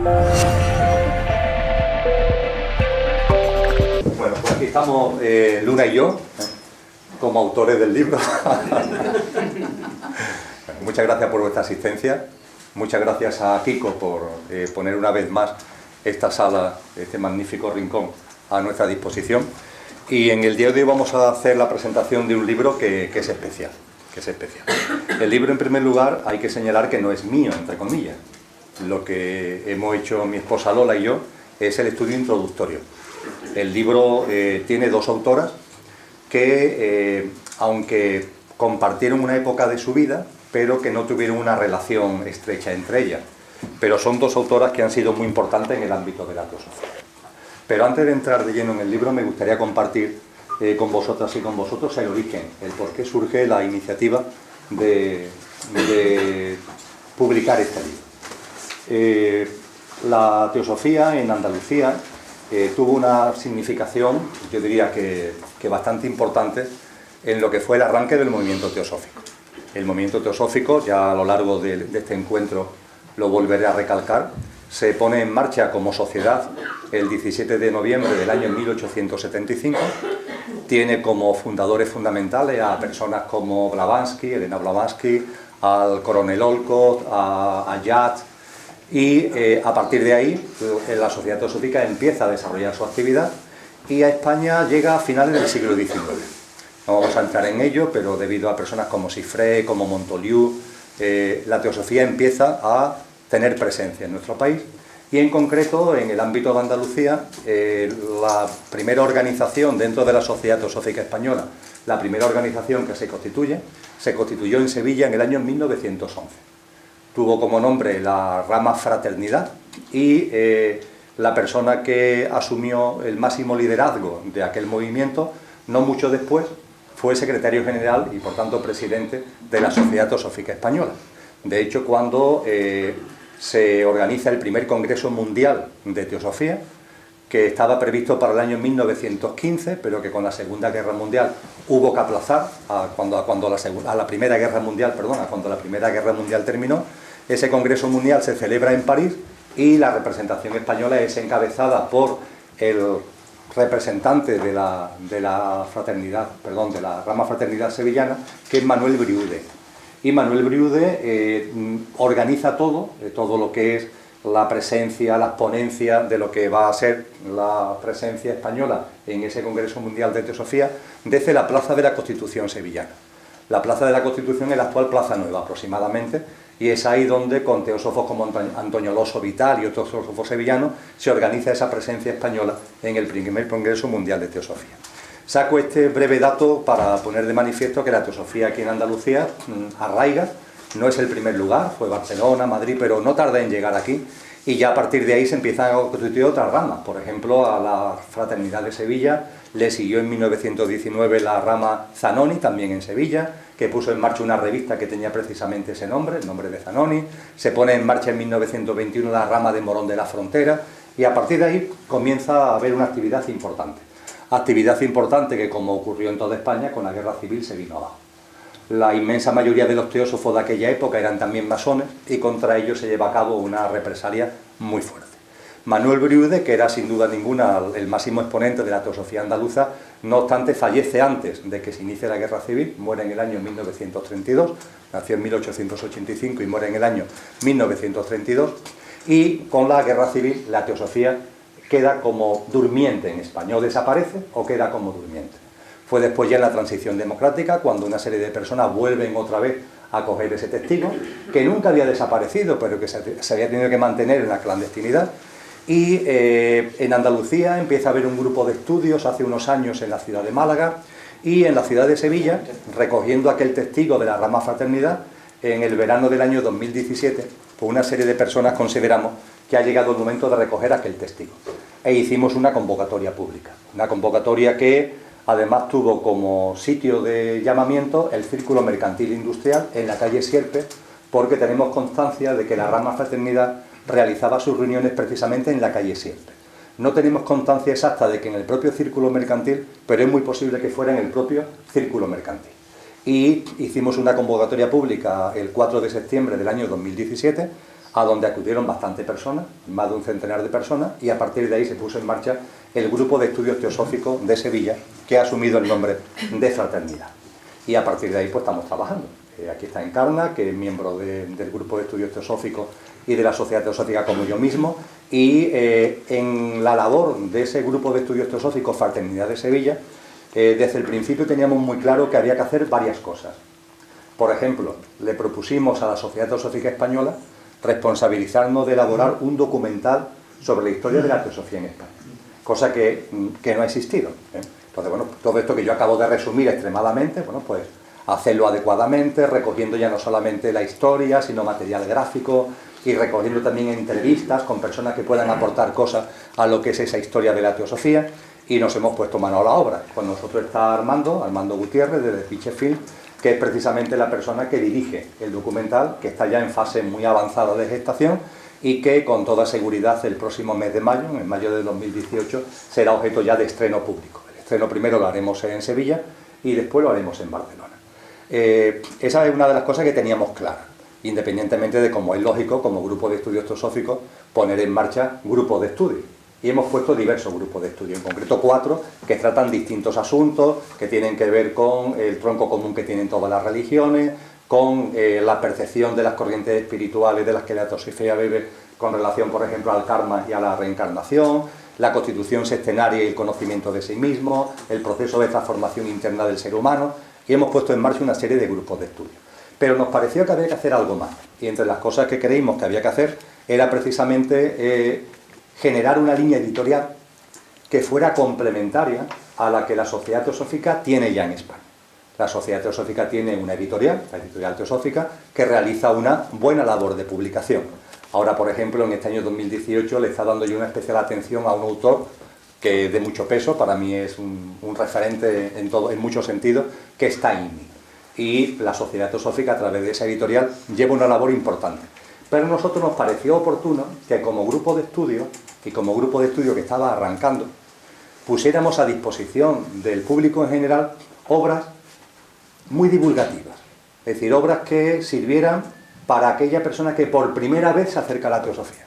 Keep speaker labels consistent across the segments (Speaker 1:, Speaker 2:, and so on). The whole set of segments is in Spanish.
Speaker 1: Bueno, pues aquí estamos Luna y yo, como autores del libro. Bueno, muchas gracias por vuestra asistencia. Muchas gracias a Kiko por poner una vez más esta sala, este magnífico rincón, a nuestra disposición. Y en el día de hoy vamos a hacer la presentación de un libro que es especial. El libro, en primer lugar, hay que señalar que no es mío, entre comillas. Lo que hemos hecho mi esposa Lola y yo es el estudio introductorio. El libro tiene dos autoras que, aunque compartieron una época de su vida, pero que no tuvieron una relación estrecha entre ellas. Pero son dos autoras que han sido muy importantes en el ámbito de la teosofía. Pero antes de entrar de lleno en el libro, me gustaría compartir con vosotras y con vosotros el origen, el por qué surge la iniciativa de publicar este libro. La teosofía en Andalucía tuvo una significación, yo diría que bastante importante, en lo que fue el arranque del movimiento teosófico. El movimiento teosófico, ya a lo largo de este encuentro lo volveré a recalcar, se pone en marcha como sociedad el 17 de noviembre del año 1875, tiene como fundadores fundamentales a personas como Blavatsky, Elena Blavatsky, al coronel Olcott, a Yat, y a partir de ahí la sociedad teosófica empieza a desarrollar su actividad y a España llega a finales del siglo XIX. No vamos a entrar en ello, pero debido a personas como Siffre, como Montoliu, la teosofía empieza a tener presencia en nuestro país y en concreto en el ámbito de Andalucía la primera organización dentro de la Sociedad Teosófica Española, la primera organización que se constituyó en Sevilla en el año 1911. Tuvo como nombre la rama Fraternidad y la persona que asumió el máximo liderazgo de aquel movimiento, no mucho después, fue secretario general y por tanto presidente de la Sociedad Teosófica Española. De hecho, cuando se organiza el primer Congreso Mundial de Teosofía, que estaba previsto para el año 1915, pero que con la Segunda Guerra Mundial hubo que aplazar cuando la Primera Guerra Mundial terminó, ese Congreso Mundial se celebra en París y la representación española es encabezada por el representante de la rama Fraternidad sevillana, que es Manuel Briude. Y Manuel Briude organiza todo lo que es la presencia, las ponencias de lo que va a ser la presencia española en ese Congreso Mundial de Teosofía desde la Plaza de la Constitución sevillana. La Plaza de la Constitución es la actual Plaza Nueva aproximadamente, y es ahí donde con teósofos como Antonio Loso Vital y otros teósofos sevillanos se organiza esa presencia española en el primer Congreso Mundial de Teosofía. Saco este breve dato para poner de manifiesto que la teosofía aquí en Andalucía arraiga, no es el primer lugar, fue Barcelona, Madrid, pero no tarda en llegar aquí y ya a partir de ahí se empiezan a constituir otras ramas. Por ejemplo, a la Fraternidad de Sevilla le siguió en 1919 la rama Zanoni, también en Sevilla, que puso en marcha una revista que tenía precisamente ese nombre, el nombre de Zanoni. Se pone en marcha en 1921 la rama de Morón de la Frontera y a partir de ahí comienza a haber una actividad importante. Actividad importante que, como ocurrió en toda España, con la guerra civil se vino abajo. La inmensa mayoría de los teósofos de aquella época eran también masones y contra ellos se lleva a cabo una represalia muy fuerte. Manuel Briude, que era sin duda ninguna el máximo exponente de la teosofía andaluza, no obstante fallece antes de que se inicie la guerra civil, muere en el año 1932, nació en 1885 y muere en el año 1932, y con la guerra civil la teosofía queda como durmiente en España, o desaparece o queda como durmiente. Fue después ya en la transición democrática cuando una serie de personas vuelven otra vez a coger ese testigo, que nunca había desaparecido, pero que se había tenido que mantener en la clandestinidad. Y en Andalucía empieza a haber un grupo de estudios hace unos años en la ciudad de Málaga y en la ciudad de Sevilla, recogiendo aquel testigo de la rama Fraternidad, en el verano del año 2017, pues una serie de personas consideramos que ha llegado el momento de recoger aquel testigo. E hicimos una convocatoria pública, una convocatoria que además tuvo como sitio de llamamiento el Círculo Mercantil Industrial en la calle Sierpe, porque tenemos constancia de que la rama Fraternidad realizaba sus reuniones precisamente en la calle Sierpe. No tenemos constancia exacta de que en el propio Círculo Mercantil, pero es muy posible que fuera en el propio Círculo Mercantil. Y hicimos una convocatoria pública el 4 de septiembre del año 2017, a donde acudieron bastantes personas, más de un centenar de personas, y a partir de ahí se puso en marcha el Grupo de Estudios Teosóficos de Sevilla, que ha asumido el nombre de Fraternidad. Y a partir de ahí pues estamos trabajando. Aquí está Encarna, que es miembro del Grupo de Estudios Teosóficos y de la Sociedad Teosófica como yo mismo, y en la labor de ese Grupo de Estudios Teosóficos Fraternidad de Sevilla, desde el principio teníamos muy claro que había que hacer varias cosas. Por ejemplo, le propusimos a la Sociedad Teosófica Española responsabilizarnos de elaborar un documental sobre la historia de la teosofía en España, cosa que no ha existido. Entonces, bueno, todo esto que yo acabo de resumir extremadamente, bueno, pues hacerlo adecuadamente, recogiendo ya no solamente la historia, sino material gráfico, y recogiendo también entrevistas con personas que puedan aportar cosas a lo que es esa historia de la teosofía, y nos hemos puesto mano a la obra. Con nosotros está Armando Gutiérrez, desde Pitchfield, que es precisamente la persona que dirige el documental, que está ya en fase muy avanzada de gestación y que con toda seguridad el próximo mes de mayo, en mayo de 2018, será objeto ya de estreno público. El estreno primero lo haremos en Sevilla y después lo haremos en Barcelona. Esa es una de las cosas que teníamos claras, independientemente de, como es lógico, como grupo de estudios teosóficos, poner en marcha grupos de estudio. Y hemos puesto diversos grupos de estudio, en concreto 4, que tratan distintos asuntos, que tienen que ver con el tronco común que tienen todas las religiones, con la percepción de las corrientes espirituales de las que la teosofía bebe con relación, por ejemplo, al karma y a la reencarnación, la constitución sextenaria y el conocimiento de sí mismo, el proceso de transformación interna del ser humano, y hemos puesto en marcha una serie de grupos de estudio. Pero nos pareció que había que hacer algo más, y entre las cosas que creímos que había que hacer era precisamente generar una línea editorial que fuera complementaria a la que la Sociedad Teosófica tiene ya en España. La Sociedad Teosófica tiene una editorial, la Editorial Teosófica, que realiza una buena labor de publicación. Ahora, por ejemplo, en este año 2018 le está dando yo una especial atención a un autor que de mucho peso, para mí es un referente en muchos sentidos, que es Taimi. Y la Sociedad Teosófica, a través de esa editorial, lleva una labor importante. Pero a nosotros nos pareció oportuno que como grupo de estudio, y como grupo de estudio que estaba arrancando, pusiéramos a disposición del público en general obras muy divulgativas. Es decir, obras que sirvieran para aquella persona que por primera vez se acerca a la teosofía.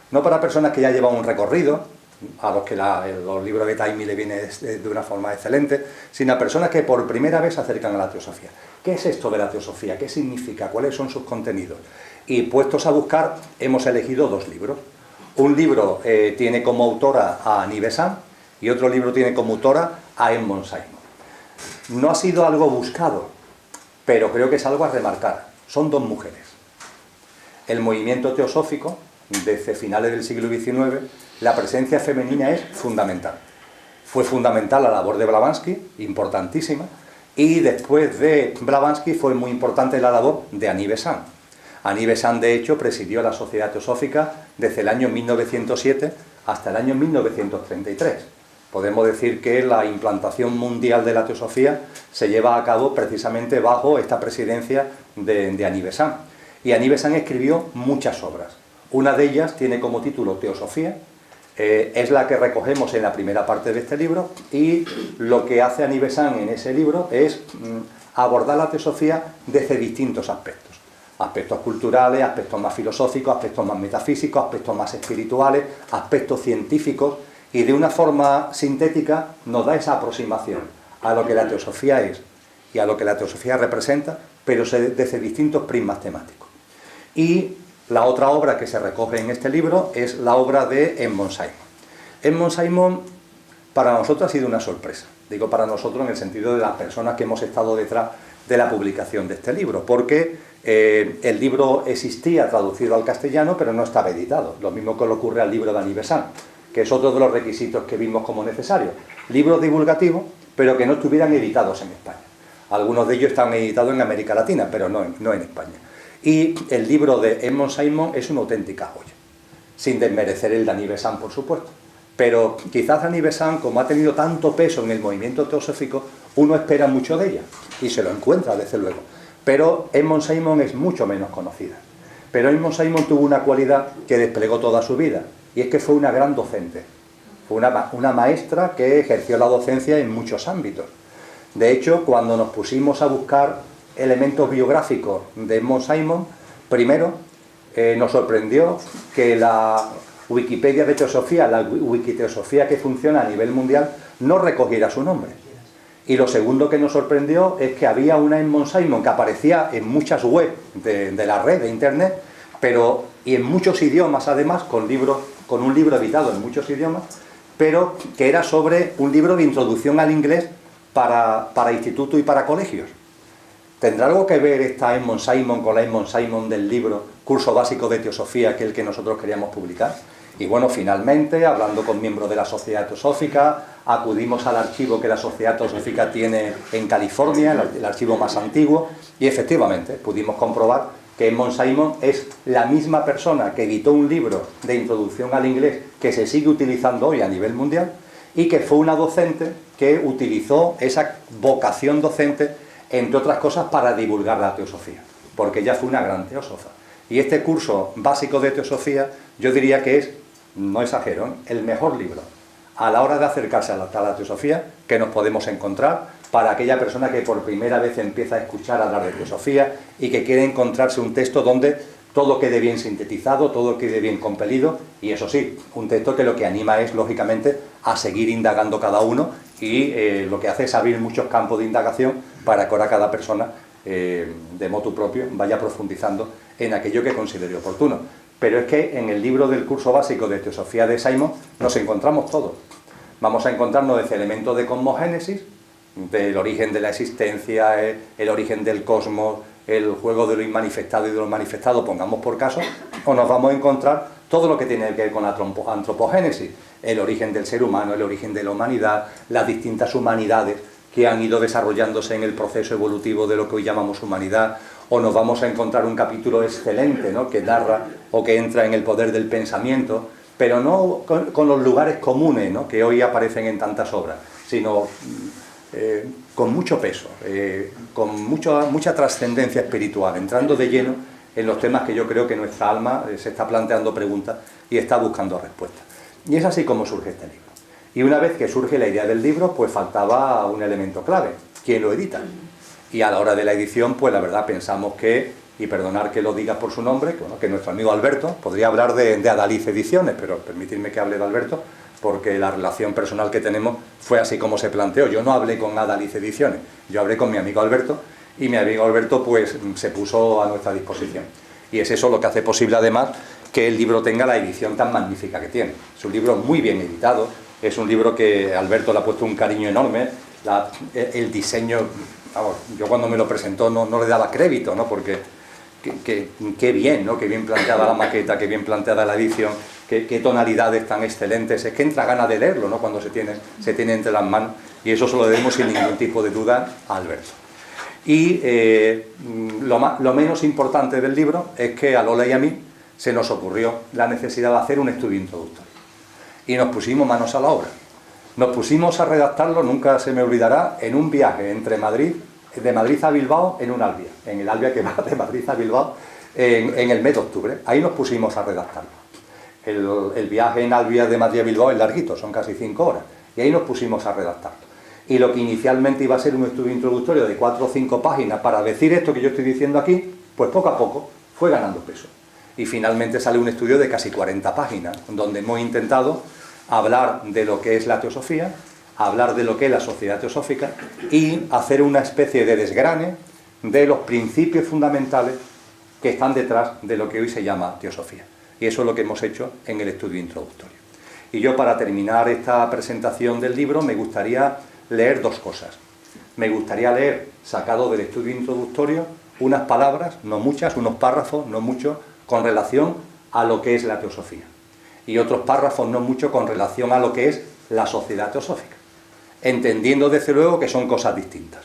Speaker 1: No para personas que ya llevan un recorrido, a los que los libros de Taimi le viene de una forma excelente, sino a personas que por primera vez se acercan a la teosofía. ¿Qué es esto de la teosofía? ¿Qué significa? ¿Cuáles son sus contenidos? Y puestos a buscar, hemos elegido 2 libros. Un libro tiene como autora a Annie Besant y otro libro tiene como autora a Edmond Simon. No ha sido algo buscado, pero creo que es algo a remarcar. Son 2 mujeres. El movimiento teosófico, desde finales del siglo XIX, la presencia femenina es fundamental. Fue fundamental la labor de Blavatsky, importantísima, y después de Blavatsky fue muy importante la labor de Annie Besant. Annie Besant, de hecho, presidió la Sociedad Teosófica desde el año 1907 hasta el año 1933. Podemos decir que la implantación mundial de la teosofía se lleva a cabo precisamente bajo esta presidencia de Annie Besant. Y Annie Besant escribió muchas obras. Una de ellas tiene como título Teosofía, es la que recogemos en la primera parte de este libro, y lo que hace Annie Besant en ese libro es abordar la teosofía desde distintos aspectos. Aspectos culturales, aspectos más filosóficos, aspectos más metafísicos, aspectos más espirituales, aspectos científicos, y de una forma sintética nos da esa aproximación a lo que la teosofía es y a lo que la teosofía representa, pero desde distintos prismas temáticos. Y la otra obra que se recoge en este libro es la obra de Edmond Simon. Edmond Simon para nosotros ha sido una sorpresa. Digo para nosotros en el sentido de las personas que hemos estado detrás de la publicación de este libro, porque el libro existía traducido al castellano, pero no estaba editado. Lo mismo que le ocurre al libro de Annie Besant, que es otro de los requisitos que vimos como necesarios. Libros divulgativos, pero que no estuvieran editados en España. Algunos de ellos están editados en América Latina, pero no en España. Y el libro de Edmond Simon es una auténtica joya, sin desmerecer el de Annie Besant, por supuesto. Pero quizás Annie Besant, como ha tenido tanto peso en el movimiento teosófico, uno espera mucho de ella, y se lo encuentra, desde luego. Pero Edmond Simon es mucho menos conocida. Pero Edmond Simon tuvo una cualidad que desplegó toda su vida, y es que fue una gran docente. Fue una maestra que ejerció la docencia en muchos ámbitos. De hecho, cuando nos pusimos a buscar elementos biográficos de Edmond Simon, primero nos sorprendió que la Wikipedia de teosofía, la Wikiteosofía que funciona a nivel mundial, no recogiera su nombre. Y lo segundo que nos sorprendió es que había una Edmond Simon que aparecía en muchas webs de la red, de internet, y en muchos idiomas además, con un libro editado en muchos idiomas, pero que era sobre un libro de introducción al inglés para institutos y para colegios. ¿Tendrá algo que ver esta Edmond Simon con la Edmond Simon del libro Curso Básico de Teosofía, que es el que nosotros queríamos publicar? Y bueno, finalmente, hablando con miembros de la Sociedad Teosófica, acudimos al archivo que la Sociedad Teosófica tiene en California, el archivo más antiguo, y efectivamente pudimos comprobar que Edmond Simon es la misma persona que editó un libro de introducción al inglés que se sigue utilizando hoy a nivel mundial, y que fue una docente que utilizó esa vocación docente, entre otras cosas, para divulgar la teosofía, porque ella fue una gran teósofa. Y este curso básico de teosofía, yo diría que es, no exagero, el mejor libro a la hora de acercarse a la teosofía que nos podemos encontrar para aquella persona que por primera vez empieza a escuchar hablar de teosofía y que quiere encontrarse un texto donde todo quede bien sintetizado, todo quede bien compelido, y eso sí, un texto que lo que anima es, lógicamente, a seguir indagando cada uno, y lo que hace es abrir muchos campos de indagación para que ahora cada persona, de motu propio, vaya profundizando en aquello que considere oportuno. Pero es que en el libro del curso básico de Teosofía de Simon nos encontramos todo. Vamos a encontrarnos desde elementos de cosmogénesis, del origen de la existencia, el origen del cosmos, el juego de lo inmanifestado y de lo manifestado, pongamos por caso, o nos vamos a encontrar todo lo que tiene que ver con la antropogénesis, el origen del ser humano, el origen de la humanidad, las distintas humanidades que han ido desarrollándose en el proceso evolutivo de lo que hoy llamamos humanidad, o nos vamos a encontrar un capítulo excelente, ¿no?, que narra o que entra en el poder del pensamiento, pero no con los lugares comunes, ¿no?, que hoy aparecen en tantas obras, sino con mucho peso, con mucha trascendencia espiritual, entrando de lleno en los temas que yo creo que nuestra alma se está planteando preguntas y está buscando respuestas. Y es así como surge este libro. Y una vez que surge la idea del libro, pues faltaba un elemento clave: ¿quién lo edita? Y a la hora de la edición, pues la verdad pensamos que, y perdonar que lo diga por su nombre, que nuestro amigo Alberto, podría hablar de Adaliz Ediciones, pero permitidme que hable de Alberto, porque la relación personal que tenemos fue así como se planteó. Yo no hablé con Adaliz Ediciones, yo hablé con mi amigo Alberto, y mi amigo Alberto pues se puso a nuestra disposición. Y es eso lo que hace posible además que el libro tenga la edición tan magnífica que tiene. Es un libro muy bien editado, es un libro que Alberto le ha puesto un cariño enorme, el diseño, vamos, yo cuando me lo presentó no le daba crédito, ¿no?, porque qué bien, ¿no?, qué bien planteada la maqueta, qué bien planteada la edición, qué tonalidades tan excelentes, es que entra ganas de leerlo, ¿no?, cuando se tiene entre las manos, y eso se lo debemos sin ningún tipo de duda a Alberto. Y lo menos importante del libro es que a Lola y a mí se nos ocurrió la necesidad de hacer un estudio introductorio. Y nos pusimos manos a la obra. Nos pusimos a redactarlo, nunca se me olvidará, en un viaje de Madrid a Bilbao, en un Albia, en el Albia que va de Madrid a Bilbao, en el mes de octubre. Ahí nos pusimos a redactarlo. El viaje en Albia de Madrid a Bilbao es larguito, son casi 5 horas, y ahí nos pusimos a redactarlo. Y lo que inicialmente iba a ser un estudio introductorio de 4 o 5 páginas para decir esto que yo estoy diciendo aquí, pues poco a poco fue ganando peso. Y finalmente sale un estudio de casi 40 páginas, donde hemos intentado hablar de lo que es la teosofía, hablar de lo que es la sociedad teosófica y hacer una especie de desgrane de los principios fundamentales que están detrás de lo que hoy se llama teosofía. Y eso es lo que hemos hecho en el estudio introductorio. Y yo, para terminar esta presentación del libro, me gustaría leer 2 cosas. Me gustaría leer, sacado del estudio introductorio, unas palabras, no muchas, unos párrafos, no muchos, con relación a lo que es la teosofía. Y otros párrafos, no mucho, con relación a lo que es la sociedad teosófica. Entendiendo, desde luego, que son cosas distintas.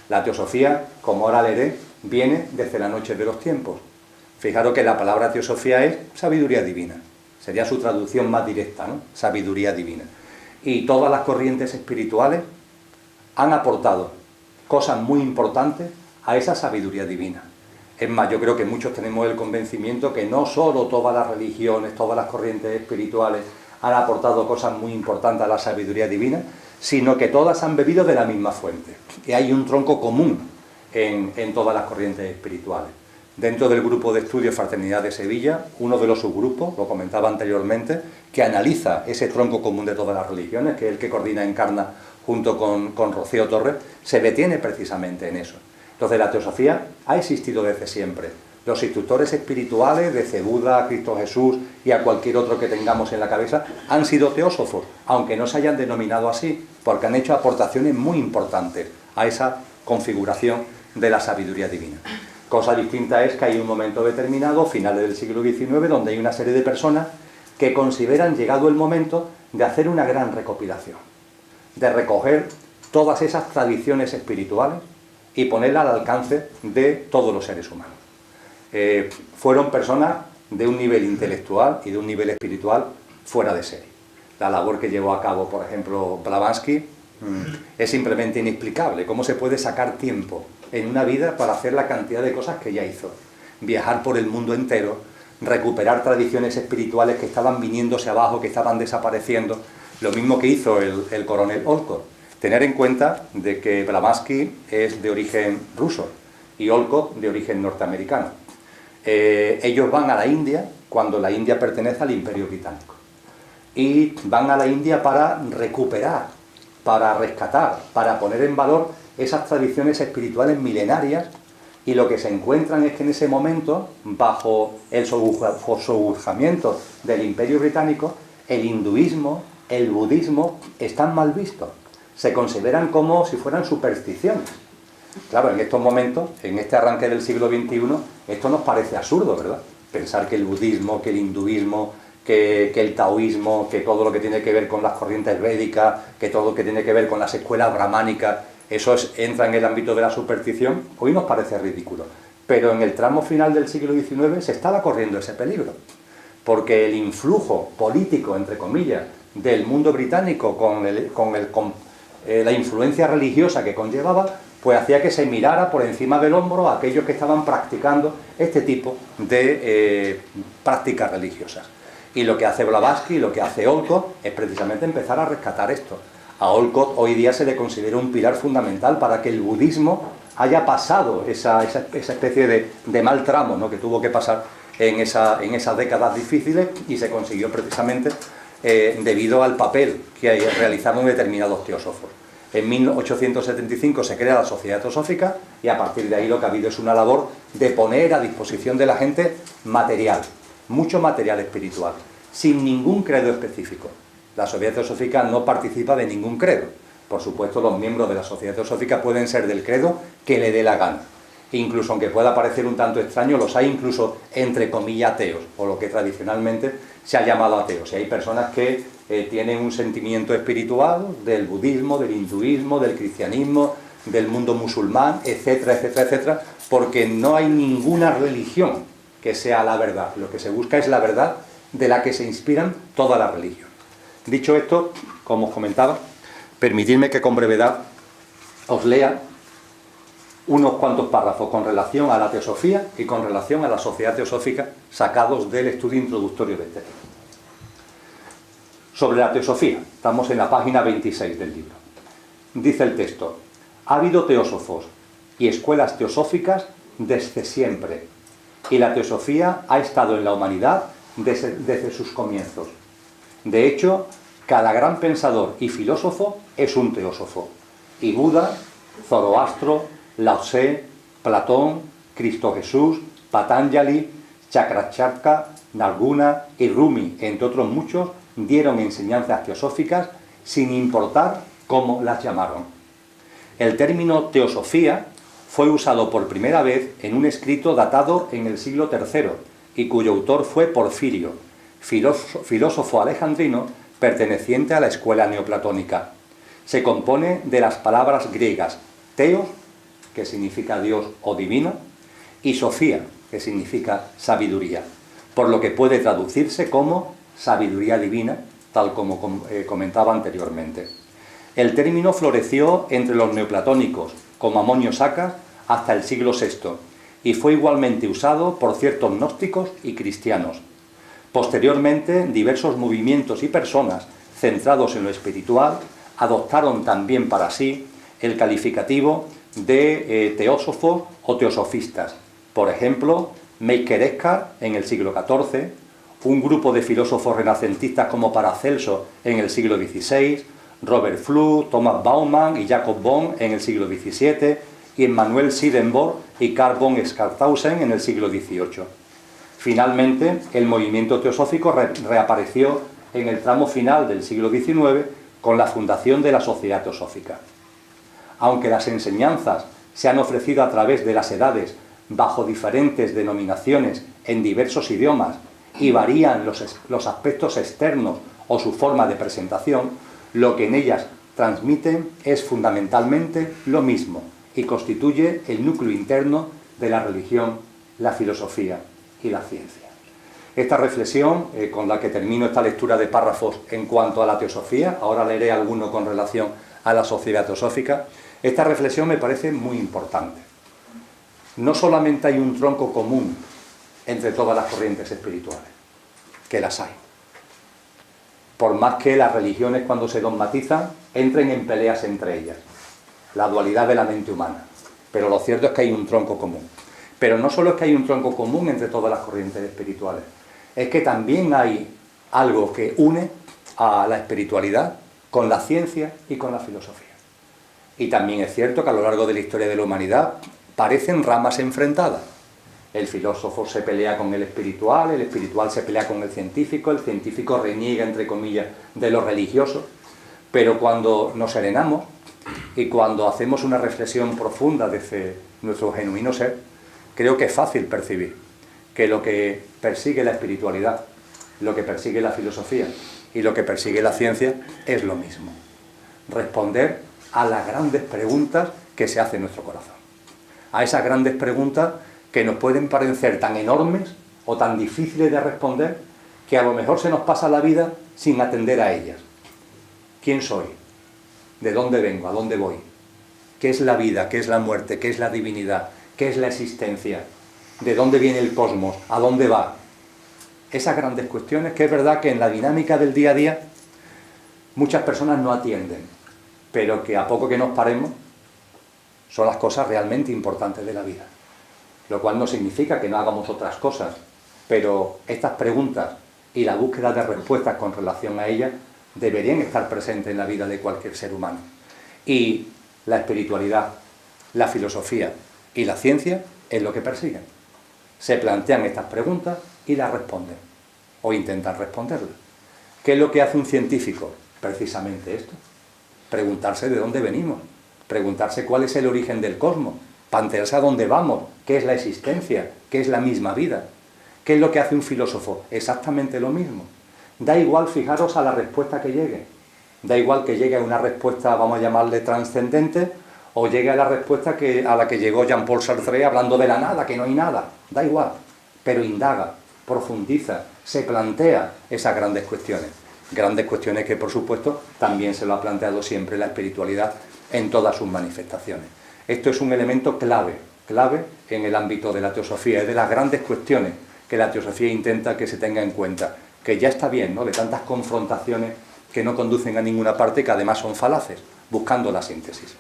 Speaker 1: La teosofía, como ahora leeré, viene desde la noche de los tiempos. Fijaros que la palabra teosofía es sabiduría divina. Sería su traducción más directa, ¿no? Sabiduría divina. Y todas las corrientes espirituales han aportado cosas muy importantes a esa sabiduría divina. Es más, yo creo que muchos tenemos el convencimiento que no solo todas las religiones, todas las corrientes espirituales han aportado cosas muy importantes a la sabiduría divina, sino que todas han bebido de la misma fuente. Y hay un tronco común en todas las corrientes espirituales. dentro del grupo de estudios Fraternidad de Sevilla, uno de los subgrupos, lo comentaba anteriormente, que analiza ese tronco común de todas las religiones, que es el que coordina Encarna junto con Rocío Torres, se detiene precisamente en eso. Entonces la teosofía ha existido desde siempre. Los instructores espirituales, desde Buda a Cristo Jesús y a cualquier otro que tengamos en la cabeza, han sido teósofos, aunque no se hayan denominado así, porque han hecho aportaciones muy importantes a esa configuración de la sabiduría divina. Cosa distinta es que hay un momento determinado, finales del siglo XIX, donde hay una serie de personas que consideran llegado el momento de hacer una gran recopilación, de recoger todas esas tradiciones espirituales y ponerlas al alcance de todos los seres humanos. Fueron personas de un nivel intelectual y de un nivel espiritual fuera de serie. La labor que llevó a cabo, por ejemplo, Blavatsky, es simplemente inexplicable. ¿Cómo se puede sacar tiempo en una vida para hacer la cantidad de cosas que ya hizo? Viajar por el mundo entero, recuperar tradiciones espirituales que estaban viniéndose abajo, que estaban desapareciendo. Lo mismo que hizo el coronel Olcott. Tener en cuenta de que Blavatsky es de origen ruso y Olcott de origen norteamericano. Ellos van a la India cuando la India pertenece al Imperio Británico. Y van a la India para recuperar, para rescatar, para poner en valor esas tradiciones espirituales milenarias, y lo que se encuentran es que en ese momento, bajo el sojuzgamiento del Imperio Británico, el hinduismo, el budismo están mal vistos, se consideran como si fueran supersticiones. Claro, en estos momentos, en este arranque del siglo XXI, esto nos parece absurdo, ¿verdad? Pensar que el budismo, que el hinduismo, que el taoísmo, que todo lo que tiene que ver con las corrientes védicas, que todo lo que tiene que ver con las escuelas brahmánicas, eso entra en el ámbito de la superstición, hoy nos parece ridículo. Pero en el tramo final del siglo XIX se estaba corriendo ese peligro, porque el influjo político, entre comillas, del mundo británico con la influencia religiosa que conllevaba, pues hacía que se mirara por encima del hombro a aquellos que estaban practicando este tipo de prácticas religiosas. Y lo que hace Blavatsky, lo que hace Olcott, es precisamente empezar a rescatar esto. A Olcott hoy día se le considera un pilar fundamental para que el budismo haya pasado esa especie de mal tramo, ¿no?, que tuvo que pasar en esas décadas difíciles, y se consiguió precisamente debido al papel que realizaron determinados teósofos. En 1875 se crea la Sociedad Teosófica, y a partir de ahí lo que ha habido es una labor de poner a disposición de la gente material, mucho material espiritual, sin ningún credo específico. La Sociedad Teosófica no participa de ningún credo. Por supuesto, los miembros de la Sociedad Teosófica pueden ser del credo que le dé la gana. Incluso, aunque pueda parecer un tanto extraño, los hay incluso entre comillas ateos, o lo que tradicionalmente se ha llamado ateos. Y hay personas que tienen un sentimiento espiritual del budismo, del hinduismo, del cristianismo, del mundo musulmán, etcétera, etcétera, etcétera, porque no hay ninguna religión que sea la verdad. Lo que se busca es la verdad de la que se inspiran todas las religiones. Dicho esto, como os comentaba, permitidme que con brevedad os lea unos cuantos párrafos con relación a la teosofía y con relación a la Sociedad Teosófica, sacados del estudio introductorio de este tema. Sobre la teosofía, estamos en la página 26 del libro. Dice el texto: ha habido teósofos y escuelas teosóficas desde siempre, y la teosofía ha estado en la humanidad desde sus comienzos. De hecho, cada gran pensador y filósofo es un teósofo, y Buda, Zoroastro, Lao Tse, Platón, Cristo Jesús, Patanjali, Chakracharka, Narguna y Rumi, entre otros muchos, dieron enseñanzas teosóficas sin importar cómo las llamaron. El término teosofía fue usado por primera vez en un escrito datado en el siglo III y cuyo autor fue Porfirio, filósofo alejandrino perteneciente a la escuela neoplatónica. Se compone de las palabras griegas teos, que significa Dios o divino, y sofía, que significa sabiduría, por lo que puede traducirse como sabiduría divina, tal como comentaba anteriormente. El término floreció entre los neoplatónicos, como Amonio Sacas, hasta el siglo VI, y fue igualmente usado por ciertos gnósticos y cristianos. Posteriormente, diversos movimientos y personas centrados en lo espiritual adoptaron también para sí el calificativo de teósofos o teosofistas, Por ejemplo, Meister en el siglo XIV, un grupo de filósofos renacentistas como Paracelso en el siglo XVI, Robert Fluch, Thomas Baumann y Jacob Boehme en el siglo XVII y Emmanuel Swedenborg y Karl von Stockhausen en el siglo XVIII. Finalmente, el movimiento teosófico reapareció en el tramo final del siglo XIX con la fundación de la Sociedad Teosófica. Aunque las enseñanzas se han ofrecido a través de las edades bajo diferentes denominaciones en diversos idiomas y varían los aspectos externos o su forma de presentación, lo que en ellas transmiten es fundamentalmente lo mismo y constituye el núcleo interno de la religión, la filosofía y la ciencia. Esta reflexión, con la que termino esta lectura de párrafos en cuanto a la teosofía, ahora leeré alguno con relación a la sociedad teosófica, esta reflexión me parece muy importante. No solamente hay un tronco común entre todas las corrientes espirituales, que las hay. Por más que las religiones, cuando se dogmatizan, entren en peleas entre ellas. La dualidad de la mente humana. Pero lo cierto es que hay un tronco común. Pero no solo es que hay un tronco común entre todas las corrientes espirituales, es que también hay algo que une a la espiritualidad con la ciencia y con la filosofía. Y también es cierto que a lo largo de la historia de la humanidad parecen ramas enfrentadas. El filósofo se pelea con el espiritual se pelea con el científico reniega, entre comillas, de lo religioso. Pero cuando nos serenamos y cuando hacemos una reflexión profunda desde nuestro genuino ser, creo que es fácil percibir que lo que persigue la espiritualidad, lo que persigue la filosofía y lo que persigue la ciencia es lo mismo. Responder a las grandes preguntas que se hace en nuestro corazón. A esas grandes preguntas que nos pueden parecer tan enormes o tan difíciles de responder que a lo mejor se nos pasa la vida sin atender a ellas. ¿Quién soy? ¿De dónde vengo? ¿A dónde voy? ¿Qué es la vida? ¿Qué es la muerte? ¿Qué es la divinidad? ¿Qué es la existencia? ¿De dónde viene el cosmos? ¿A dónde va? Esas grandes cuestiones que es verdad que en la dinámica del día a día muchas personas no atienden, pero que a poco que nos paremos son las cosas realmente importantes de la vida. Lo cual no significa que no hagamos otras cosas, pero estas preguntas y la búsqueda de respuestas con relación a ellas deberían estar presentes en la vida de cualquier ser humano. Y la espiritualidad, la filosofía y la ciencia es lo que persiguen. Se plantean estas preguntas y las responden, o intentan responderlas. ¿Qué es lo que hace un científico? Precisamente esto. Preguntarse de dónde venimos, preguntarse cuál es el origen del cosmos, plantearse a dónde vamos, qué es la existencia, qué es la misma vida. ¿Qué es lo que hace un filósofo? Exactamente lo mismo. Da igual, fijaros, a la respuesta que llegue. Da igual que llegue a una respuesta, vamos a llamarle trascendente, o llegue a la respuesta a la que llegó Jean-Paul Sartre hablando de la nada, que no hay nada. Da igual, pero indaga, profundiza, se plantea esas grandes cuestiones. Grandes cuestiones que, por supuesto, también se lo ha planteado siempre la espiritualidad en todas sus manifestaciones. Esto es un elemento clave en el ámbito de la teosofía, es de las grandes cuestiones que la teosofía intenta que se tenga en cuenta, que ya está bien, ¿no?, de tantas confrontaciones que no conducen a ninguna parte, que además son falaces, buscando la síntesis.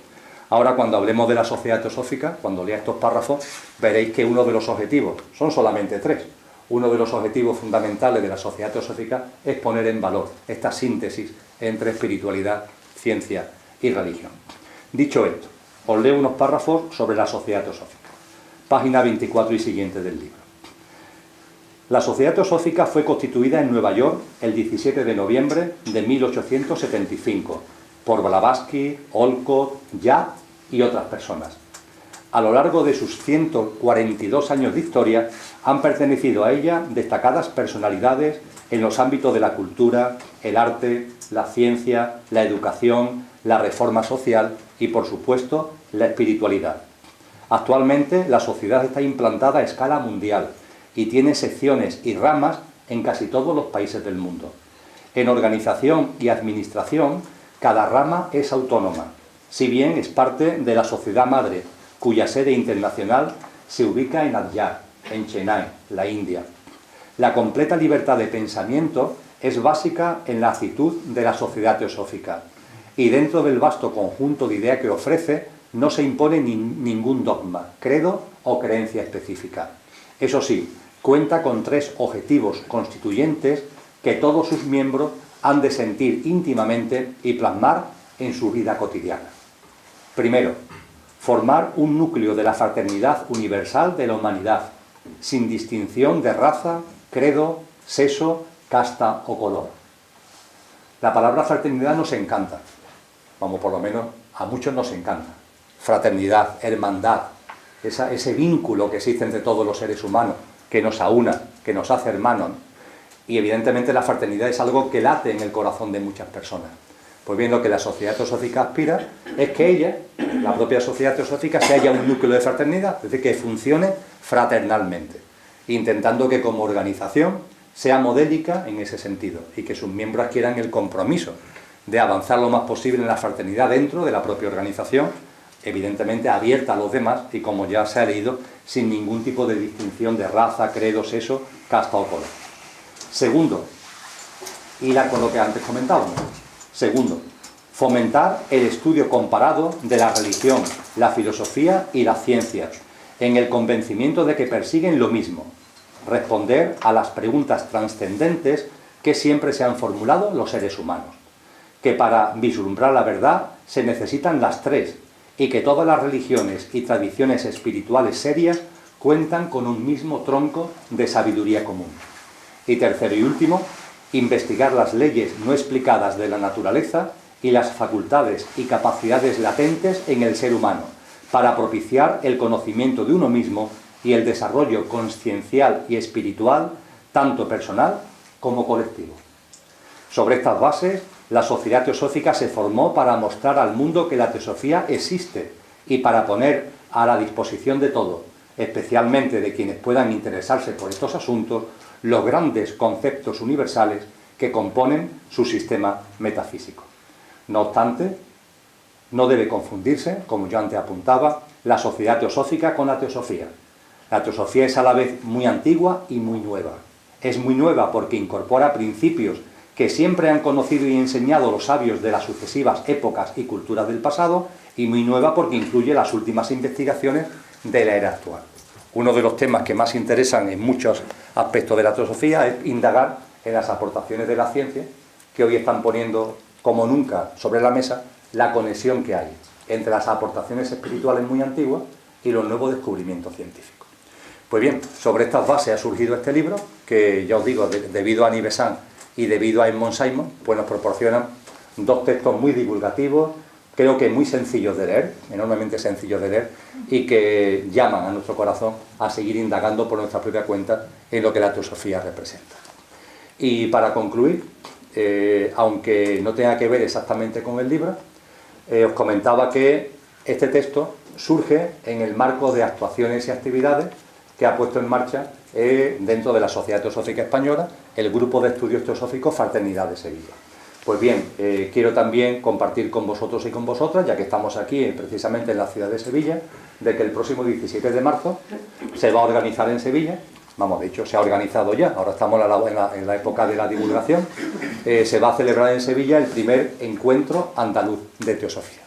Speaker 1: Ahora, cuando hablemos de la sociedad teosófica, cuando lea estos párrafos, veréis que uno de los objetivos, son solamente 3, uno de los objetivos fundamentales de la sociedad teosófica es poner en valor esta síntesis entre espiritualidad, ciencia y religión. Dicho esto, os leo unos párrafos sobre la sociedad teosófica. Página 24 y siguiente del libro. La sociedad teosófica fue constituida en Nueva York el 17 de noviembre de 1875 por Blavatsky, Olcott, Judd y otras personas. A lo largo de sus 142 años de historia han pertenecido a ella destacadas personalidades en los ámbitos de la cultura, el arte, la ciencia, la educación, la reforma social y, por supuesto, la espiritualidad. Actualmente la sociedad está implantada a escala mundial y tiene secciones y ramas en casi todos los países del mundo. En organización y administración, cada rama es autónoma, si bien es parte de la sociedad madre, cuya sede internacional se ubica en Adyar, en Chennai, la India. La completa libertad de pensamiento es básica en la actitud de la sociedad teosófica, y dentro del vasto conjunto de ideas que ofrece, no se impone ningún dogma, credo o creencia específica. Eso sí, cuenta con 3 objetivos constituyentes que todos sus miembros han de sentir íntimamente y plasmar en su vida cotidiana. Primero, formar un núcleo de la fraternidad universal de la humanidad, sin distinción de raza, credo, sexo, casta o color. La palabra fraternidad nos encanta, vamos, por lo menos a muchos nos encanta. Fraternidad, hermandad, ese vínculo que existe entre todos los seres humanos, que nos aúna, que nos hace hermanos. Y evidentemente la fraternidad es algo que late en el corazón de muchas personas. Pues bien, lo que la sociedad teosófica aspira es que ella, la propia sociedad teosófica, se haya un núcleo de fraternidad, es decir, que funcione fraternalmente, intentando que como organización sea modélica en ese sentido y que sus miembros adquieran el compromiso de avanzar lo más posible en la fraternidad dentro de la propia organización, evidentemente abierta a los demás y, como ya se ha leído, sin ningún tipo de distinción de raza, credo, sexo, casta o color. Segundo, hilar con lo que antes comentábamos. Segundo, fomentar el estudio comparado de la religión, la filosofía y las ciencias, en el convencimiento de que persiguen lo mismo: responder a las preguntas trascendentes que siempre se han formulado los seres humanos, que para vislumbrar la verdad se necesitan las 3, y que todas las religiones y tradiciones espirituales serias cuentan con un mismo tronco de sabiduría común. Y tercero y último, investigar las leyes no explicadas de la naturaleza y las facultades y capacidades latentes en el ser humano, para propiciar el conocimiento de uno mismo y el desarrollo consciencial y espiritual, tanto personal como colectivo. Sobre estas bases, la sociedad teosófica se formó para mostrar al mundo que la teosofía existe y para poner a la disposición de todos, especialmente de quienes puedan interesarse por estos asuntos, los grandes conceptos universales que componen su sistema metafísico. No obstante, no debe confundirse, como yo antes apuntaba, la sociedad teosófica con la teosofía. La teosofía es a la vez muy antigua y muy nueva. Es muy nueva porque incorpora principios que siempre han conocido y enseñado los sabios de las sucesivas épocas y culturas del pasado, y muy nueva porque incluye las últimas investigaciones de la era actual. Uno de los temas que más interesan en muchos aspectos de la teosofía es indagar en las aportaciones de la ciencia, que hoy están poniendo como nunca sobre la mesa la conexión que hay entre las aportaciones espirituales muy antiguas y los nuevos descubrimientos científicos. Pues bien, sobre estas bases ha surgido este libro, que ya os digo, debido a Annie Besant y debido a Edmond Simon, pues nos proporcionan 2 textos muy divulgativos, creo que muy sencillos de leer, enormemente sencillos de leer, y que llaman a nuestro corazón a seguir indagando por nuestra propia cuenta en lo que la teosofía representa. Y para concluir, aunque no tenga que ver exactamente con el libro, os comentaba que este texto surge en el marco de actuaciones y actividades que ha puesto en marcha dentro de la Sociedad Teosófica Española el Grupo de Estudios Teosóficos Fraternidad de Sevilla. Pues bien, quiero también compartir con vosotros y con vosotras, ya que estamos aquí precisamente en la ciudad de Sevilla, de que el próximo 17 de marzo se va a organizar en Sevilla, vamos, de hecho se ha organizado ya, ahora estamos en la época de la divulgación, se va a celebrar en Sevilla el primer encuentro andaluz de teosofía,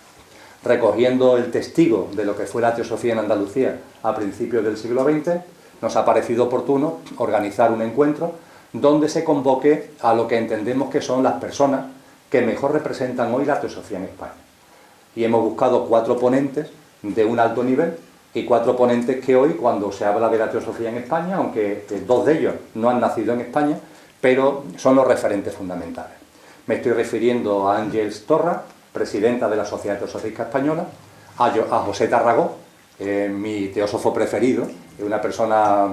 Speaker 1: recogiendo el testigo de lo que fue la teosofía en Andalucía a principios del siglo XX. Nos ha parecido oportuno organizar un encuentro donde se convoque a lo que entendemos que son las personas que mejor representan hoy la teosofía en España. Y hemos buscado 4 ponentes de un alto nivel y 4 ponentes que hoy, cuando se habla de la teosofía en España, aunque 2 de ellos no han nacido en España, pero son los referentes fundamentales. Me estoy refiriendo a Ángeles Torra, presidenta de la Sociedad Teosófica Española, a José Tarragó, mi teósofo preferido, una persona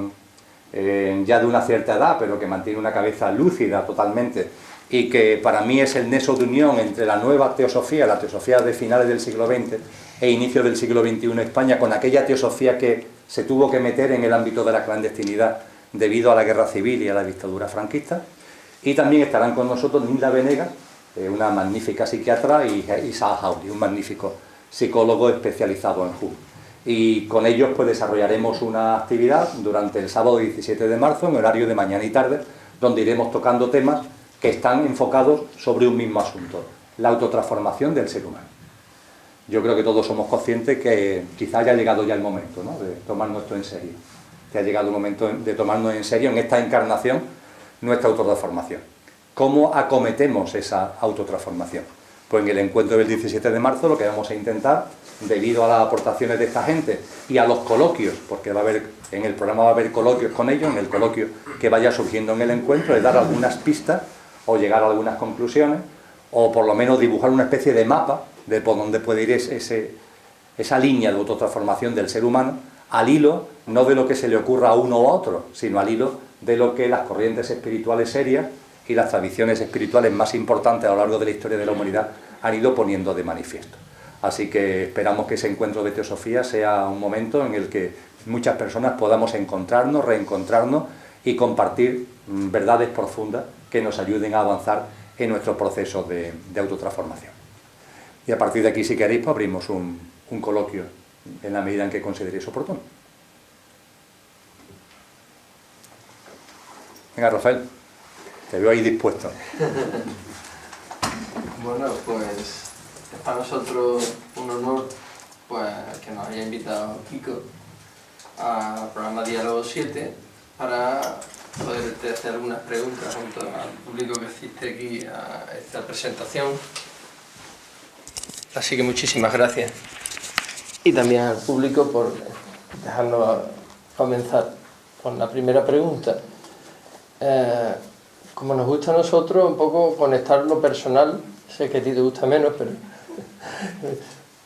Speaker 1: ya de una cierta edad, pero que mantiene una cabeza lúcida totalmente, y que para mí es el nexo de unión entre la nueva teosofía, la teosofía de finales del siglo XX e inicio del siglo XXI en España, con aquella teosofía que se tuvo que meter en el ámbito de la clandestinidad debido a la guerra civil y a la dictadura franquista. Y también estarán con nosotros Nilda Venegas, una magnífica psiquiatra, y Isaac Jauri, un magnífico psicólogo especializado en HU. Y con ellos pues desarrollaremos una actividad durante el sábado 17 de marzo en horario de mañana y tarde, donde iremos tocando temas que están enfocados sobre un mismo asunto: la autotransformación del ser humano. yo creo que todos somos conscientes que quizá haya llegado ya el momento, ¿no?, de tomarnos esto en serio. Que ha llegado el momento de tomarnos en serio en esta encarnación nuestra autotransformación. ¿Cómo acometemos esa autotransformación? Pues en el encuentro del 17 de marzo lo que vamos a intentar, debido a las aportaciones de esta gente y a los coloquios, porque va a haber, en el programa va a haber coloquios con ellos, en el coloquio que vaya surgiendo en el encuentro, es dar algunas pistas o llegar a algunas conclusiones, o por lo menos dibujar una especie de mapa de por dónde puede ir esa línea de autotransformación del ser humano, al hilo no de lo que se le ocurra a uno o a otro, sino al hilo de lo que las corrientes espirituales serias y las tradiciones espirituales más importantes a lo largo de la historia de la humanidad han ido poniendo de manifiesto. Así que esperamos que ese encuentro de teosofía sea un momento en el que muchas personas podamos encontrarnos, reencontrarnos y compartir verdades profundas que nos ayuden a avanzar en nuestro proceso de autotransformación. Y a partir de aquí, si queréis, pues abrimos un coloquio en la medida en que consideréis oportuno. Venga, Rafael, te veo ahí dispuesto.
Speaker 2: Bueno, pues es para nosotros un honor pues que nos haya invitado Kiko al programa Diálogo 7 para poderte hacer algunas preguntas junto al público que asiste aquí a esta presentación. Así que muchísimas gracias. Y también al público por dejarnos comenzar con la primera pregunta. Como nos gusta a nosotros un poco conectar lo personal, sé que a ti te gusta menos, pero